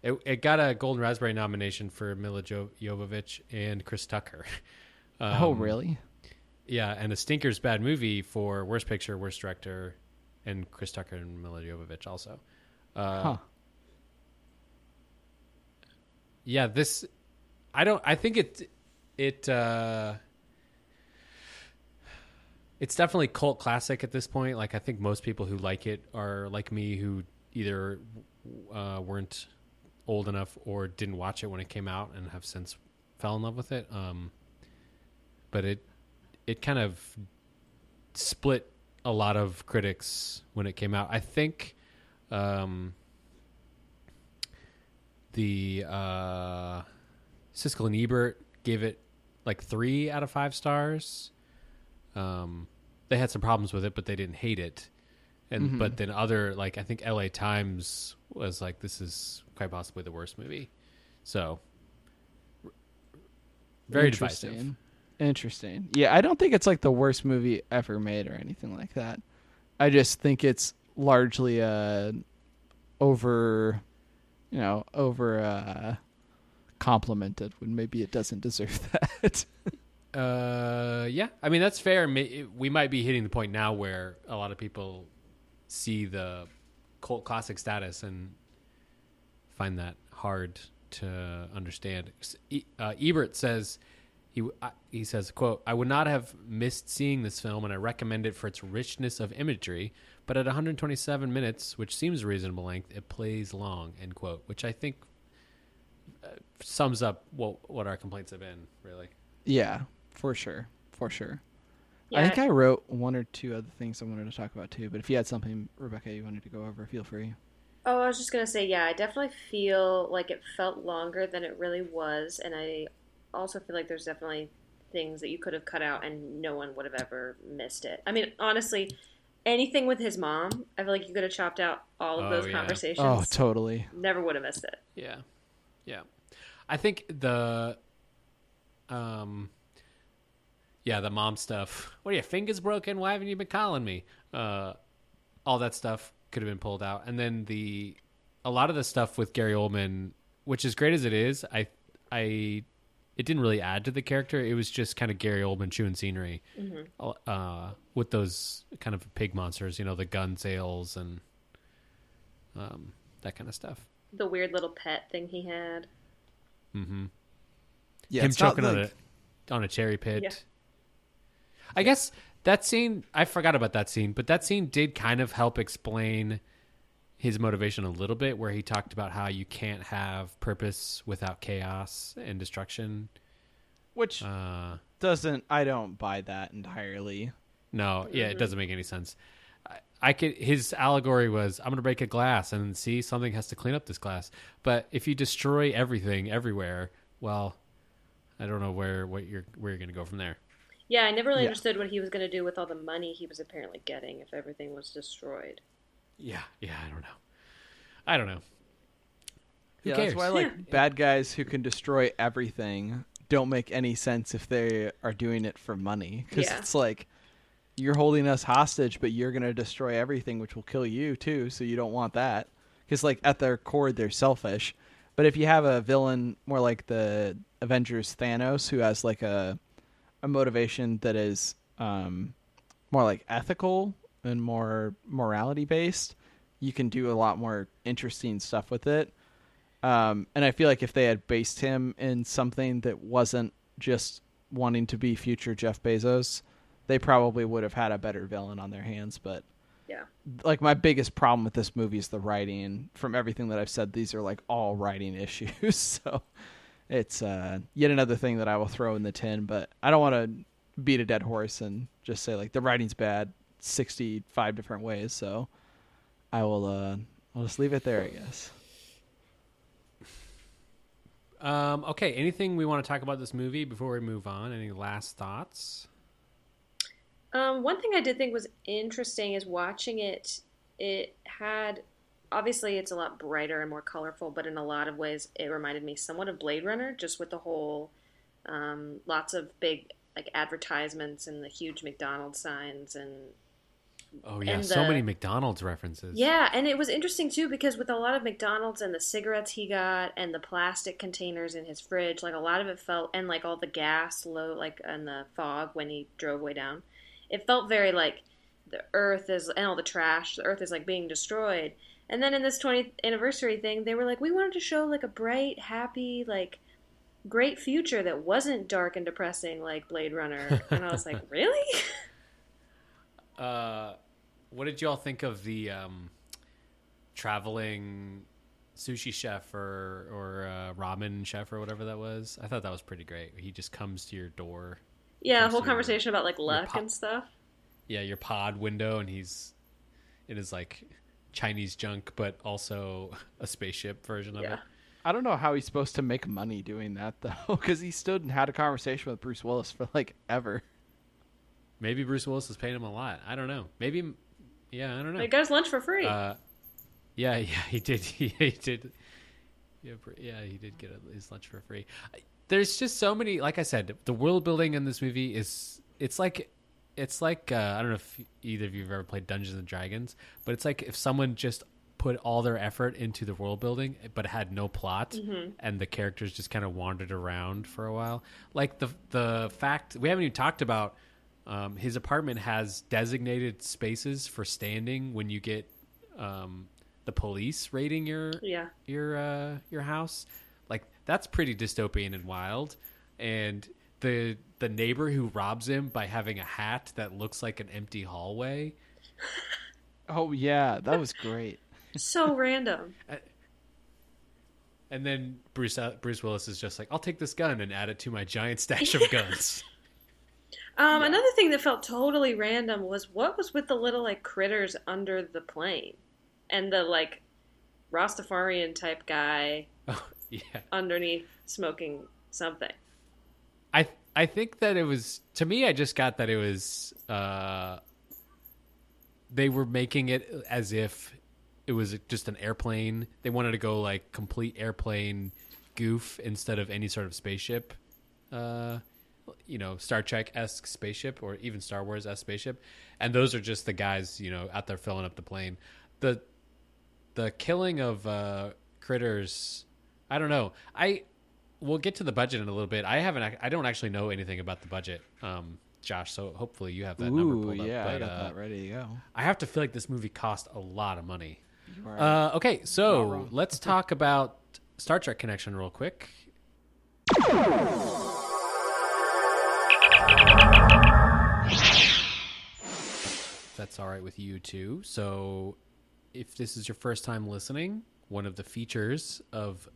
It got a Golden Raspberry nomination for Mila Jovovich and Chris Tucker. Oh, really? Yeah, and a Stinker's Bad Movie for Worst Picture, Worst Director, and Chris Tucker and Mila Jovovich also. Yeah, I think it's definitely cult classic at this point. I think most people who like it are like me, who either weren't old enough or didn't watch it when it came out and have since fell in love with it. But it kind of split a lot of critics when it came out. I think the Siskel and Ebert gave it 3 out of 5 stars. They had some problems with it, but they didn't hate it. And but then other I think LA Times was this is quite possibly the worst movie. So very divisive. Interesting. Yeah, I don't think it's the worst movie ever made or anything like that. I just think it's largely over complimented when maybe it doesn't deserve that. Yeah, I mean that's fair. We might be hitting the point now where a lot of people see the cult classic status and find that hard to understand. Ebert says he says, quote, "I would not have missed seeing this film, and I recommend it for its richness of imagery, but at 127 minutes, which seems a reasonable length, it plays long," end quote, which I think sums up what our complaints have been, really. Yeah, for sure. Yeah. I think I wrote one or two other things I wanted to talk about too, but if you had something, Rebekah, you wanted to go over, feel free. Oh, I was just going to say, yeah, I definitely feel like it felt longer than it really was, and I also feel like there's definitely things that you could have cut out and no one would have ever missed it. I mean, honestly, anything with his mom, I feel like you could have chopped out all of those conversations. Oh, totally. Never would have missed it. Yeah. I think the mom stuff. What are your fingers broken? Why haven't you been calling me? All that stuff could have been pulled out. And then a lot of the stuff with Gary Oldman, which as great as it is, it didn't really add to the character. It was just kind of Gary Oldman chewing scenery with those kind of pig monsters, the gun sales and that kind of stuff. The weird little pet thing he had. Mm-hmm. Yeah, him choking on a cherry pit. Yeah. I guess that scene, I forgot about that scene, but that scene did kind of help explain his motivation a little bit, where he talked about how you can't have purpose without chaos and destruction. Which I don't buy that entirely. No, yeah, it doesn't make any sense. His allegory was, I'm going to break a glass and see something has to clean up this glass. But if you destroy everything everywhere, well, I don't know where you're going to go from there. Yeah, I never really understood what he was going to do with all the money he was apparently getting if everything was destroyed. Yeah, I don't know. Who cares? That's why bad guys who can destroy everything don't make any sense if they are doing it for money. Because it's like, you're holding us hostage, but you're going to destroy everything, which will kill you too, so you don't want that. Because at their core, they're selfish. But if you have a villain more like the Avengers Thanos, who has a motivation that is more like ethical and more morality based, you can do a lot more interesting stuff with it. And I feel like if they had based him in something that wasn't just wanting to be future Jeff Bezos, they probably would have had a better villain on their hands. But yeah, my biggest problem with this movie is the writing. And from everything that I've said, these are all writing issues. So it's yet another thing that I will throw in the tin. But I don't want to beat a dead horse and just say the writing's bad 65 different ways. So I'll just leave it there, I guess. Okay, anything we want to talk about this movie before we move on? Any last thoughts? One thing I did think was interesting is watching it. It had, obviously it's a lot brighter and more colorful, but in a lot of ways it reminded me somewhat of Blade Runner, just with the whole, lots of big advertisements and the huge McDonald's signs and. Oh yeah, so many McDonald's references. Yeah, and it was interesting too because with a lot of McDonald's and the cigarettes he got and the plastic containers in his fridge, a lot of it felt, and all the gas low, and the fog when he drove way down, it felt very the earth is, and all the trash, the earth is being destroyed. And then in this 20th anniversary thing, they were we wanted to show a bright, happy, great future that wasn't dark and depressing like Blade Runner. And I was like, really? What did you all think of the traveling sushi chef or ramen chef or whatever that was? I thought that was pretty great. He just comes to your door. Yeah, a whole conversation about luck and stuff. Yeah, your pod window, and he's in his Chinese junk, but also a spaceship version of it. I don't know how he's supposed to make money doing that though, because he stood and had a conversation with Bruce Willis for ever. Maybe Bruce Willis is paying him a lot. I don't know. Maybe, yeah, I don't know. He got his lunch for free. Yeah, he did. He did. Yeah, he did get his lunch for free. There's just so many. Like I said, the world building in this movie it's it's like I don't know if either of you have ever played Dungeons and Dragons, but it's like if someone just put all their effort into the world building but had no plot, and the characters just kind of wandered around for a while. Like the fact we haven't even talked about, his apartment has designated spaces for standing when you get the police raiding your house. Like that's pretty dystopian and wild. And the neighbor who robs him by having a hat that looks like an empty hallway. Oh yeah, that was great. So random. And then Bruce Willis is just like, I'll take this gun and add it to my giant stash of guns. Another thing that felt totally random was what was with the little like critters under the plane, and the like Rastafarian type guy underneath smoking something. I think that it was, to me, I just got that it was, they were making it as if it was just an airplane. They wanted to go like complete airplane goof instead of any sort of spaceship, Star Trek-esque spaceship or even Star Wars-esque spaceship. And those are just the guys, out there filling up the plane. The killing of critters, I don't know. We'll get to the budget in a little bit. I don't actually know anything about the budget, Josh. So hopefully you have that number pulled up. Yeah, but, I got that ready to go. I have to feel like this movie cost a lot of money. Okay, so let's talk about Star Trek Connection real quick. That's all right with you too. So if this is your first time listening, one of the features of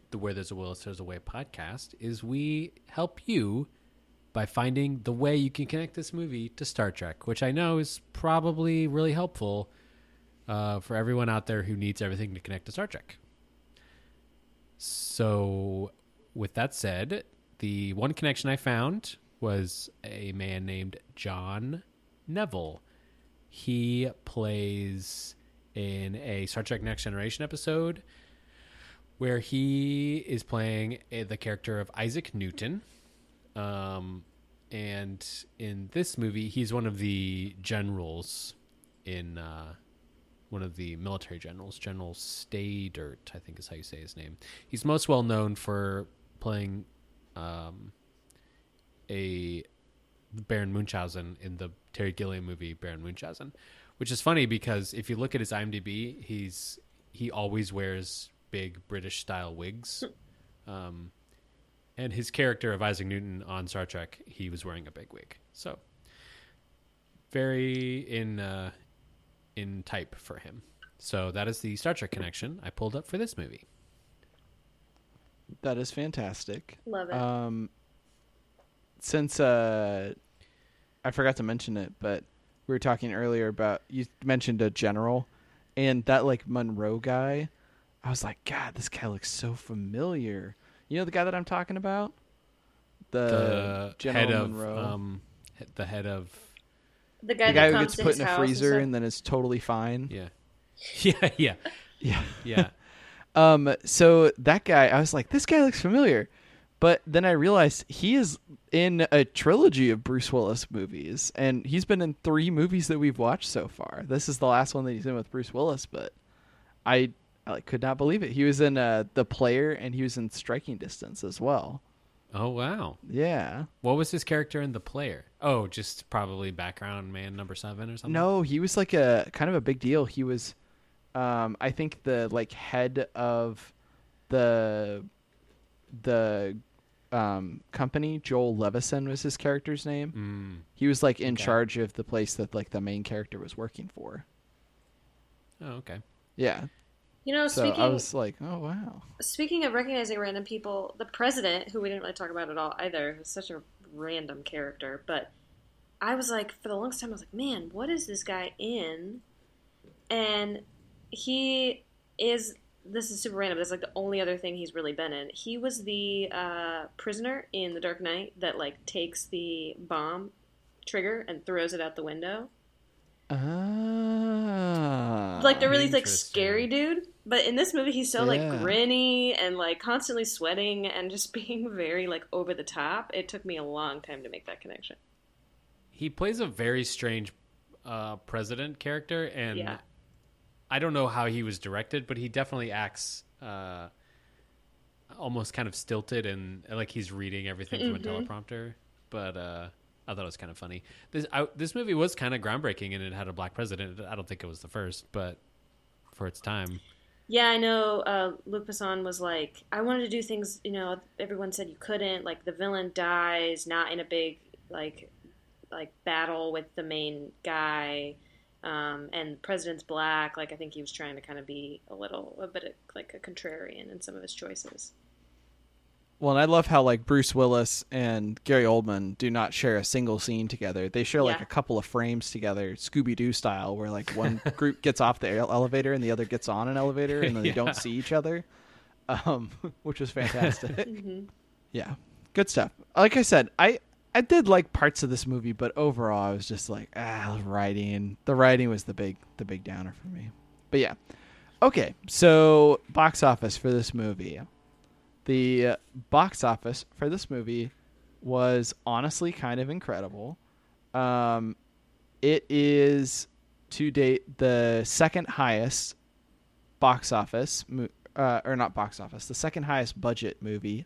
the Where There's a Willis, There's a Way podcast is we help you by finding the way you can connect this movie to Star Trek, which I know is probably really helpful for everyone out there who needs everything to connect to Star Trek. So with that said, the one connection I found was a man named John Neville. He plays in a Star Trek Next Generation episode where he is playing the character of Isaac Newton. And in this movie, he's one of the generals in one of the military generals, General Staydert, I think is how you say his name. He's most well known for playing a Baron Munchausen in the Terry Gilliam movie Baron Munchausen, which is funny because if you look at his IMDb, he always wears big British style wigs, and his character of Isaac Newton on Star Trek, he was wearing a big wig. So very in type for him. So that is the Star Trek connection I pulled up for this movie. That is fantastic. Love it. Since I forgot to mention it, but we were talking earlier about, you mentioned a general, and that like Monroe guy, I was like, God, this guy looks so familiar. You know the guy that I'm talking about? The General head of Monroe. The guy The that guy who comes gets to put his in a house freezer and and then is totally fine. Yeah. So that guy, I was like, this guy looks familiar. But then I realized he is in a trilogy of Bruce Willis movies, and he's been in 3 movies that we've watched so far. This is the last one that he's in with Bruce Willis, but I could not believe it. He was in The Player, and he was in Striking Distance as well. Oh, wow. Yeah. What was his character in The Player? Oh, just probably background man number 7 or something? No, he was like a kind of a big deal. He was, I think, the like head of the company. Joel Levison was his character's name. He was like in charge of the place that like the main character was working for. Oh, okay. Yeah. You know, so I was like, oh wow. Speaking of recognizing random people, the president, who we didn't really talk about at all either, was such a random character. But I was like, for the longest time, I was like, man, what is this guy in? And he is. This is super random. That's like the only other thing he's really been in. He was the prisoner in The Dark Knight that like takes the bomb trigger and throws it out the window. Like the really like scary dude. But in this movie, he's so like grinny and like constantly sweating and just being very like over the top. It took me a long time to make that connection. he plays a very strange president character, and Yeah. I don't know how he was directed, but he definitely acts almost kind of stilted and like he's reading everything from a teleprompter. But I thought it was kind of funny. This movie was kind of groundbreaking, and it had a black president. I don't think it was the first, but for its time. Yeah, I know. Luc Besson was like, I wanted to do things, everyone said you couldn't. Like, the villain dies, not in a big, like battle with the main guy, and the president's black. Like, I think he was trying to kind of be a bit of, like, a contrarian in some of his choices. Well, and I love how like Bruce Willis and Gary Oldman do not share a single scene together. They share like a couple of frames together, Scooby-Doo style, where like one group gets off the elevator and the other gets on an elevator, and then they don't see each other, which was fantastic. Yeah, good stuff. Like I said, I did like parts of this movie, but overall I was just like, the writing. The writing was the big downer for me. But yeah, okay. So box office for this movie. The box office for this movie was honestly kind of incredible. It is, to date, the second highest box office, or not box office, the second highest budget movie,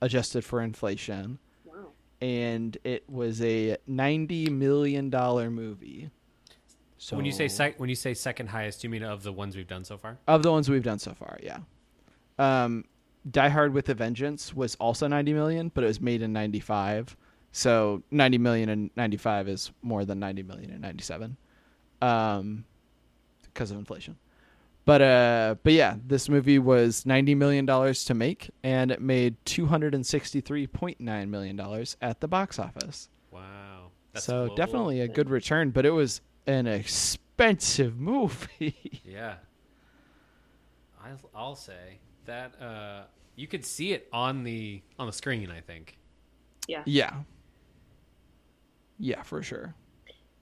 adjusted for inflation. Wow. And it was a $90 million movie. So when you say second highest, do you mean of the ones we've done so far? Of the ones we've done so far, yeah. Die Hard with a Vengeance was also 90 million, but it was made in 95. So 90 million in 95 is more than 90 million in 97. Because of inflation. But yeah, this movie was $90 million to make, and it made $263.9 million at the box office. Wow. That's so definitely a good return, but it was an expensive movie. Yeah. I'll say that you could see it on the screen, I think. Yeah. Yeah, for sure.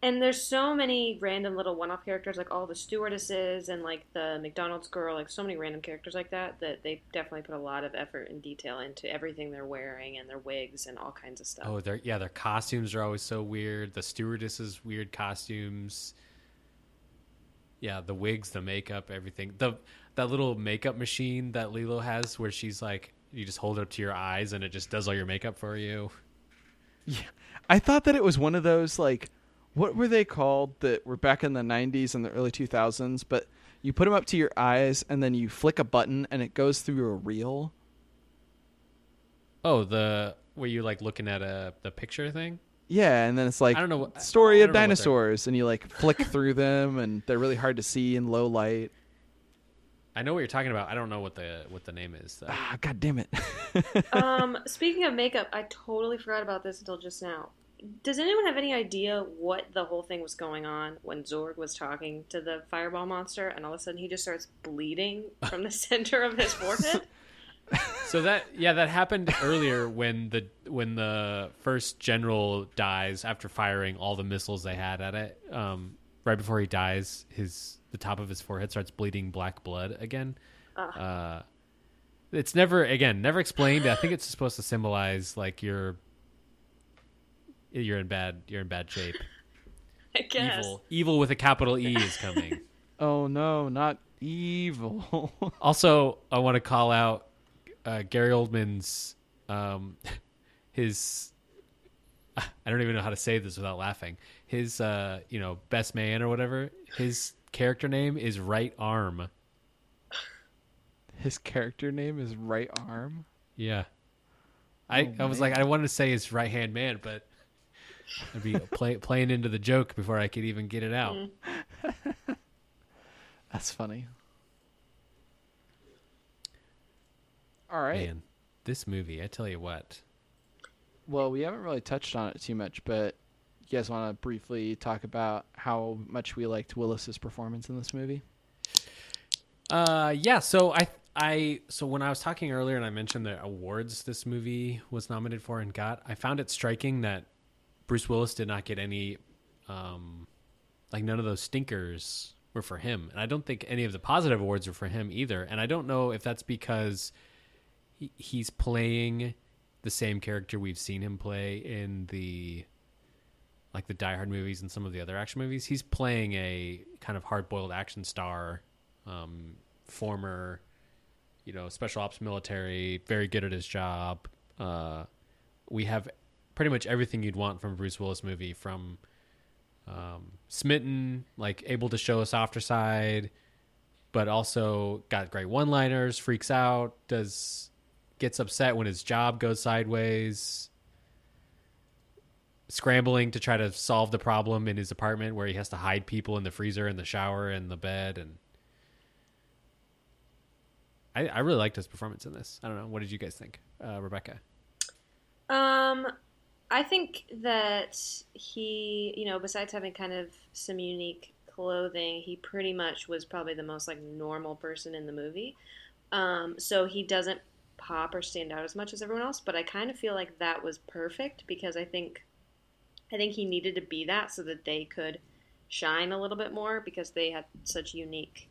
And there's so many random little one-off characters, like all the stewardesses and like the McDonald's girl, like so many random characters like that they definitely put a lot of effort and detail into everything they're wearing and their wigs and all kinds of stuff. Oh, their costumes are always so weird. The stewardesses' weird costumes. Yeah, the wigs, the makeup, everything. That little makeup machine that Lilo has where she's like, you just hold it up to your eyes and it just does all your makeup for you. Yeah. I thought that it was one of those, like, what were they called that were back in the 90s and the early 2000s, but you put them up to your eyes and then you flick a button and it goes through a reel? Oh, where you like looking at the picture thing? Yeah, and then it's like, I don't know, story of dinosaurs, and you like flick through them and they're really hard to see in low light. I know what you're talking about. I don't know what the name is, though. God damn it. Speaking of makeup, I totally forgot about this until just now. Does anyone have any idea what the whole thing was going on when Zorg was talking to the fireball monster and all of a sudden he just starts bleeding from the center of his forehead? So that happened earlier when the first general dies after firing all the missiles they had at it. Right before he dies, the top of his forehead starts bleeding black blood again. It's never explained. I think it's supposed to symbolize like you're in bad shape. I guess. Evil with a capital E is coming. Oh no, not evil. Also, I want to call out Gary Oldman's his I don't even know how to say this without laughing. His best man or whatever, his character name is Right Arm. His character name is Right Arm? Yeah. I was like, I wanted to say his right hand man, but I'd be playing into the joke before I could even get it out. That's funny. All right. Man, this movie, I tell you what. Well, we haven't really touched on it too much, but you guys want to briefly talk about how much we liked Willis's performance in this movie? Yeah. So so when I was talking earlier and I mentioned the awards this movie was nominated for and got, I found it striking that Bruce Willis did not get any, like none of those stinkers were for him. And I don't think any of the positive awards were for him either. And I don't know if that's because he's playing the same character we've seen him play in the like the Die Hard movies and some of the other action movies. He's playing a kind of hard-boiled action star, former, special ops military, very good at his job. We have pretty much everything you'd want from a Bruce Willis movie, from smitten, like able to show a softer side, but also got great one-liners, freaks out, gets upset when his job goes sideways, scrambling to try to solve the problem in his apartment where he has to hide people in the freezer and the shower and the bed. And I really liked his performance in this. I don't know. What did you guys think, Rebekah? I think that he, besides having kind of some unique clothing, he pretty much was probably the most like normal person in the movie. So he doesn't pop or stand out as much as everyone else, but I kind of feel like that was perfect because I think he needed to be that so that they could shine a little bit more, because they had such unique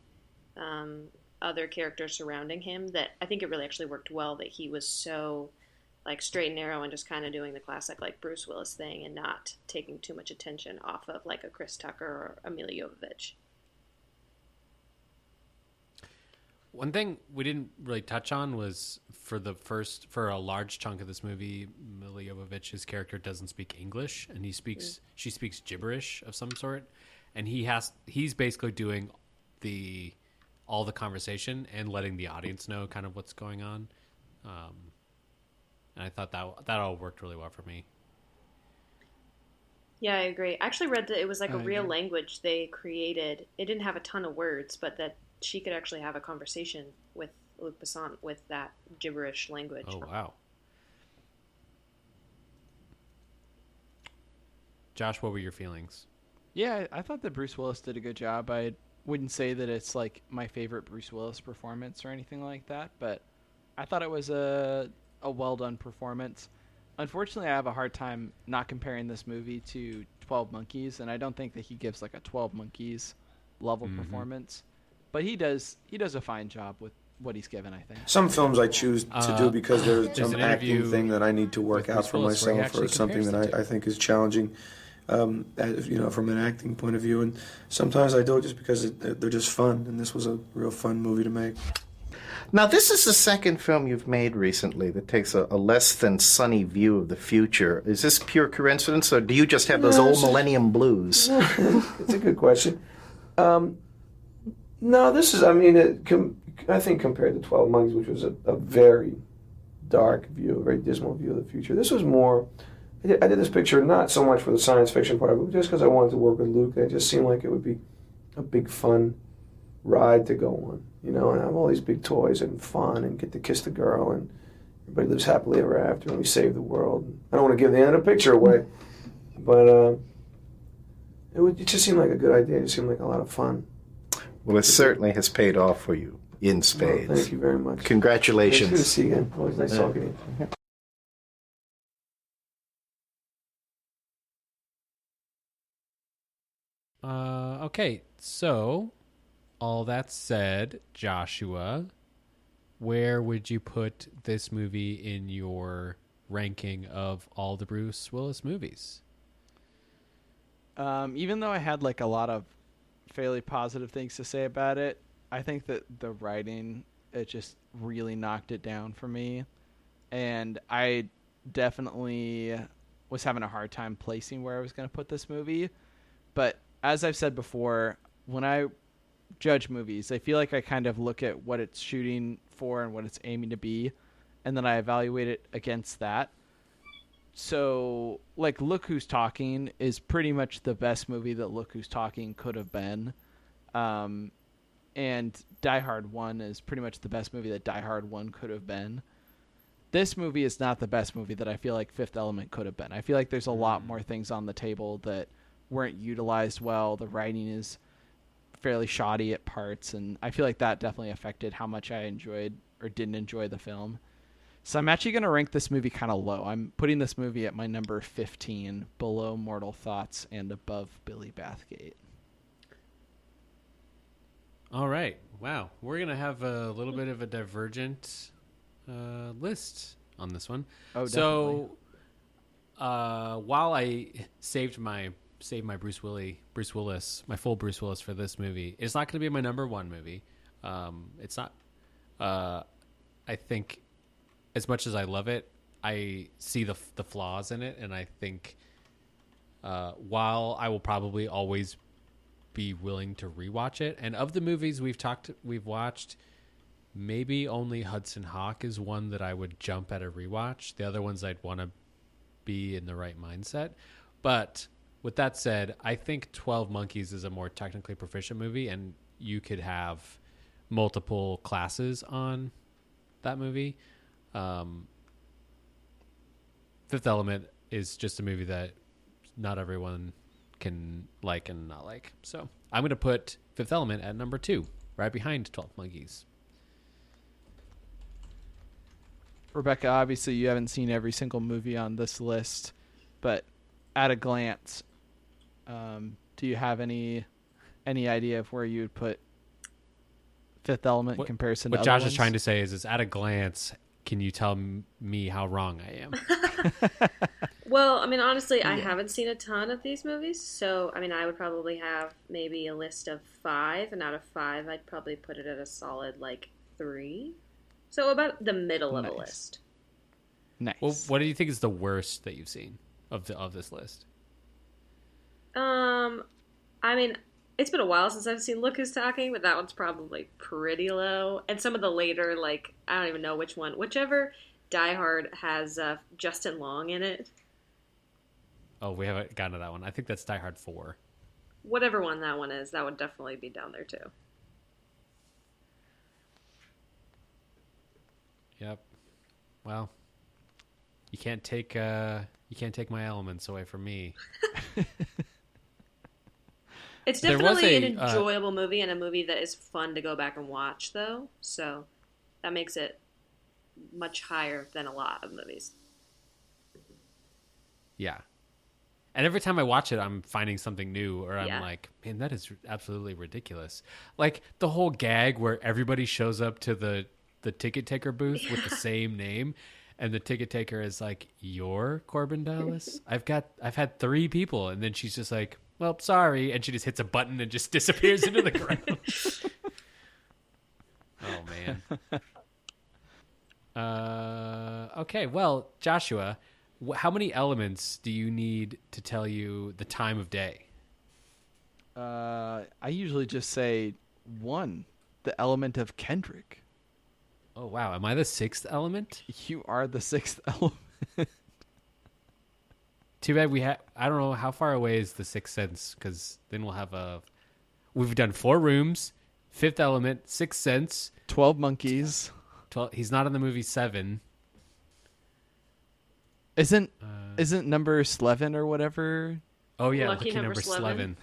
other characters surrounding him that I think it really actually worked well that he was so like straight and narrow and just kind of doing the classic like Bruce Willis thing and not taking too much attention off of like a Chris Tucker or a Milla Jovovich. One thing we didn't really touch on was for a large chunk of this movie, Milla Jovovich's character doesn't speak English, and she speaks gibberish of some sort, and he's basically doing all the conversation and letting the audience know kind of what's going on. And I thought that all worked really well for me. Yeah, I agree. I actually read that it was like a real language they created. It didn't have a ton of words, but that she could actually have a conversation with Luc Besson with that gibberish language. Oh, wow. Josh, what were your feelings? Yeah, I thought that Bruce Willis did a good job. I wouldn't say that it's like my favorite Bruce Willis performance or anything like that, but I thought it was a well-done performance. Unfortunately, I have a hard time not comparing this movie to 12 Monkeys, and I don't think that he gives like a 12 Monkeys level performance. But he does a fine job with what he's given, I think. Some films I choose to do because there's some acting thing that I need to work out for myself, or something that I think is challenging, from an acting point of view. And sometimes I do it just because they're just fun, and this was a real fun movie to make. Now, this is the second film you've made recently that takes a less than sunny view of the future. Is this pure coincidence, or do you just have those old millennium blues? It's a good question. No, this is, I think compared to 12 Monkeys, which was a very dark view, a very dismal view of the future, this was more, I did this picture not so much for the science fiction part of it, but just because I wanted to work with Luke. It just seemed like it would be a big fun ride to go on, and have all these big toys and fun and get to kiss the girl and everybody lives happily ever after and we save the world. I don't want to give the end of the picture away, but it just seemed like a good idea. It seemed like a lot of fun. Well, it certainly has paid off for you in spades. Well, thank you very much. Congratulations. It's good to see you again. Always nice talking to you. Okay, so all that said, Joshua, where would you put this movie in your ranking of all the Bruce Willis movies? Even though I had like a lot of fairly positive things to say about it, I think that the writing, it just really knocked it down for me. And I definitely was having a hard time placing where I was going to put this movie. But as I've said before, when I judge movies, I feel like I kind of look at what it's shooting for and what it's aiming to be, and then I evaluate it against that. So, like, Look Who's Talking is pretty much the best movie that Look Who's Talking could have been. And Die Hard 1 is pretty much the best movie that Die Hard 1 could have been. This movie is not the best movie that I feel like Fifth Element could have been. I feel like there's a lot more things on the table that weren't utilized well. The writing is fairly shoddy at parts, and I feel like that definitely affected how much I enjoyed or didn't enjoy the film. So I'm actually going to rank this movie kind of low. I'm putting this movie at my number 15, below Mortal Thoughts and above Billy Bathgate. All right. Wow. We're going to have a little bit of a divergent list on this one. Oh, definitely. while I saved my Bruce Willis, my full Bruce Willis for this movie, it's not going to be my number one movie. It's not. I think, as much as I love it, I see the flaws in it, and I think, while I will probably always be willing to rewatch it, and of the movies we've watched, maybe only Hudson Hawk is one that I would jump at a rewatch. The other ones I'd want to be in the right mindset. But with that said, I think 12 Monkeys is a more technically proficient movie, and you could have multiple classes on that movie. Fifth Element is just a movie that not everyone can like and not like. So I'm going to put Fifth Element at number 2, right behind 12 Monkeys. Rebekah, obviously you haven't seen every single movie on this list, but at a glance, do you have any idea of where you would put Fifth Element in comparison to what other Josh ones? is trying to say is at a glance, can you tell me how wrong I am? Well, I mean, honestly, I haven't seen a ton of these movies, so, I mean, I would probably have maybe a list of 5, and out of 5, I'd probably put it at a solid, 3. So about the middle of a list. Nice. Well, what do you think is the worst that you've seen of this list? I mean, it's been a while since I've seen Look Who's Talking, but that one's probably pretty low. And some of the later, I don't even know which one. Whichever Die Hard has Justin Long in it. Oh, we haven't gotten to that one. I think that's Die Hard 4. Whatever one that one is, that would definitely be down there too. Yep. Well, you can't take my elements away from me. It's definitely an enjoyable movie and a movie that is fun to go back and watch, though. So that makes it much higher than a lot of movies. Yeah. And every time I watch it, I'm finding something new, or I'm Yeah. like, man, that is absolutely ridiculous. Like the whole gag where everybody shows up to the ticket taker booth with the same name, and the ticket taker is like, "You're Corbin Dallas? I've had 3 people," and then she's just like, "Well, sorry," and she just hits a button and just disappears into the ground. Oh man. Okay, well, Joshua, how many elements do you need to tell you the time of day? I usually just say 1, the element of Kendrick. Oh, wow. Am I the 6th element? You are the 6th element. Too bad I don't know, how far away is the 6th Sense? Because then we'll have we've done 4 Rooms, Fifth Element, 6th Sense. 12 Monkeys. 12, he's not in the movie 7. Isn't number 11 or whatever? Oh, yeah, Lucky number number 11.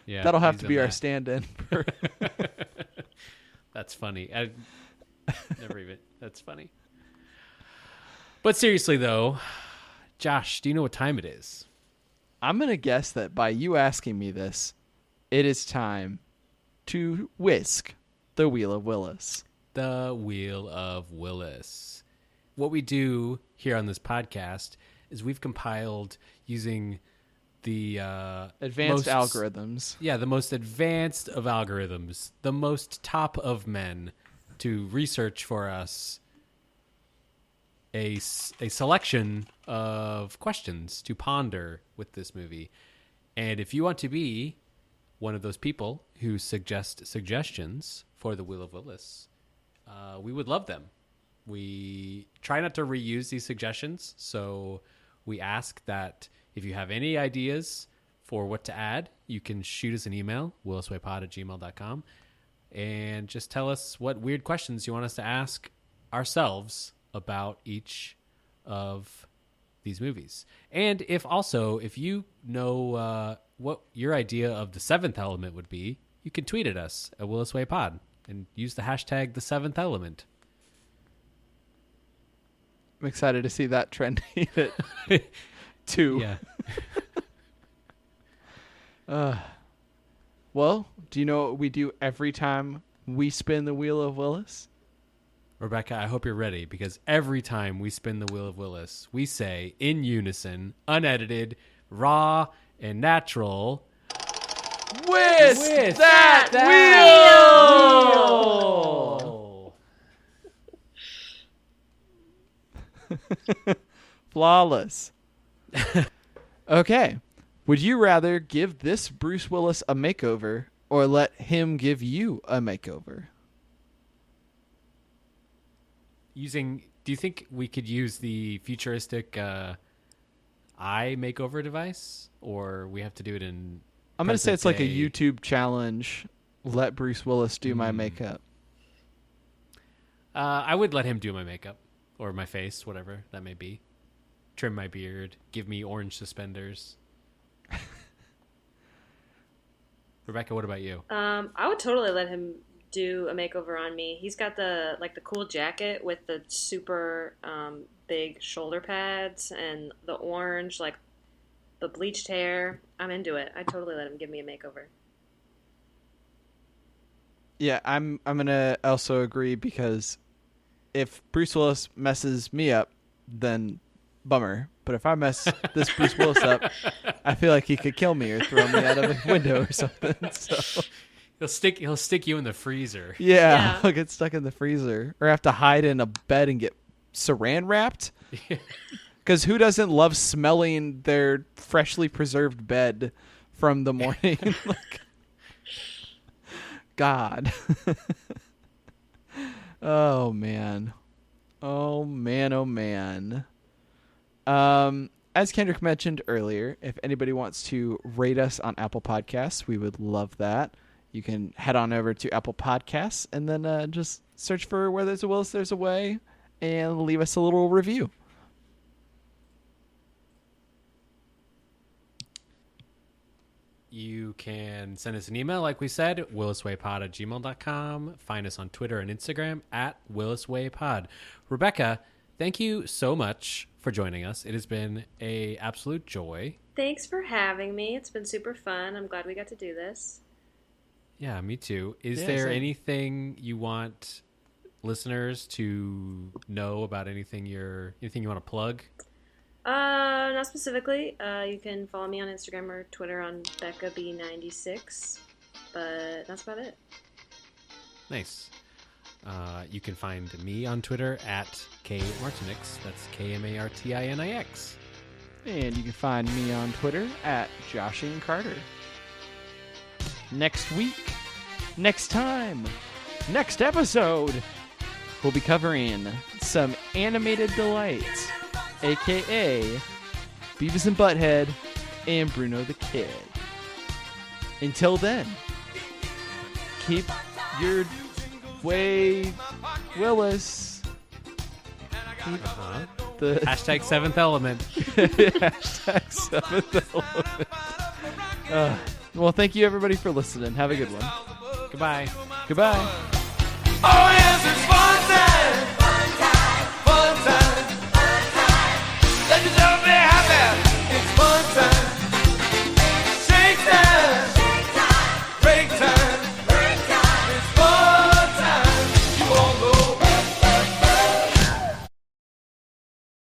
Yeah, that'll have he's to in be our that. stand-in. For... That's funny. Never even. That's funny. But seriously, though, Josh, do you know what time it is? I'm going to guess that by you asking me this, it is time to whisk the Wheel of Willis. The Wheel of Willis. What we do here on this podcast is we've compiled using the advanced algorithms. Yeah, the most advanced of algorithms, the most top of men, to research for us a selection of questions to ponder with this movie. And if you want to be one of those people who suggest suggestions for the Wheel of Willis, we would love them. We try not to reuse these suggestions, so we ask that if you have any ideas for what to add, you can shoot us an email, williswaypod@gmail.com, and just tell us what weird questions you want us to ask ourselves about each of these movies. And if you know what your idea of the 7th element would be, you can tweet at us at williswaypod and use the hashtag the 7th element. I'm excited to see that trending at 2. Yeah. Well, do you know what we do every time we spin the Wheel of Willis? Rebekah, I hope you're ready, because every time we spin the wheel of Willis, we say in unison, unedited, raw, and natural, Whisk that wheel! Flawless. Okay. Would you rather give this Bruce Willis a makeover or let him give you a makeover? Do you think we could use the futuristic eye makeover device, or we have to do it in? I'm going to say it's like a YouTube challenge. Let Bruce Willis do my makeup. I would let him do my makeup or my face, whatever that may be. Trim my beard. Give me orange suspenders. Rebekah, what about you? I would totally let him do a makeover on me. He's got the cool jacket with the super big shoulder pads and the orange, like the bleached hair. I'm into it. I'd totally let him give me a makeover. Yeah, I'm gonna also agree, because if Bruce Willis messes me up, then bummer. But if I mess this Bruce Willis up, I feel like he could kill me or throw me out of a window or something. So he'll stick you in the freezer. Yeah, I'll get stuck in the freezer or have to hide in a bed and get saran wrapped. Because who doesn't love smelling their freshly preserved bed from the morning? God. Oh man. Oh man. As Kendrick mentioned earlier, if anybody wants to rate us on Apple Podcasts, we would love that. You can head on over to Apple Podcasts and then just search for Where There's a Willis, There's a Way, and leave us a little review. You can send us an email, like we said, williswaypod@gmail.com. Find us on Twitter and Instagram @williswaypod. Rebekah, thank you so much for joining us. It has been an absolute joy. Thanks for having me. It's been super fun. I'm glad we got to do this. Yeah, me too. Is there anything you want listeners to know about anything you want to plug? Not specifically. You can follow me on Instagram or Twitter on BeccahB96, but that's about it. Nice. You can find me on Twitter @KMartinix. That's KMartinix. And you can find me on Twitter @JoshingCarter. Next week, next time, next episode, we'll be covering some animated delights, a.k.a. Beavis and Butthead and Bruno the Kid. Until then, keep your way, Willis. The #7th element. #7th element. Well, thank you everybody for listening. Have a good one. Goodbye. Goodbye. Oh, yes, it's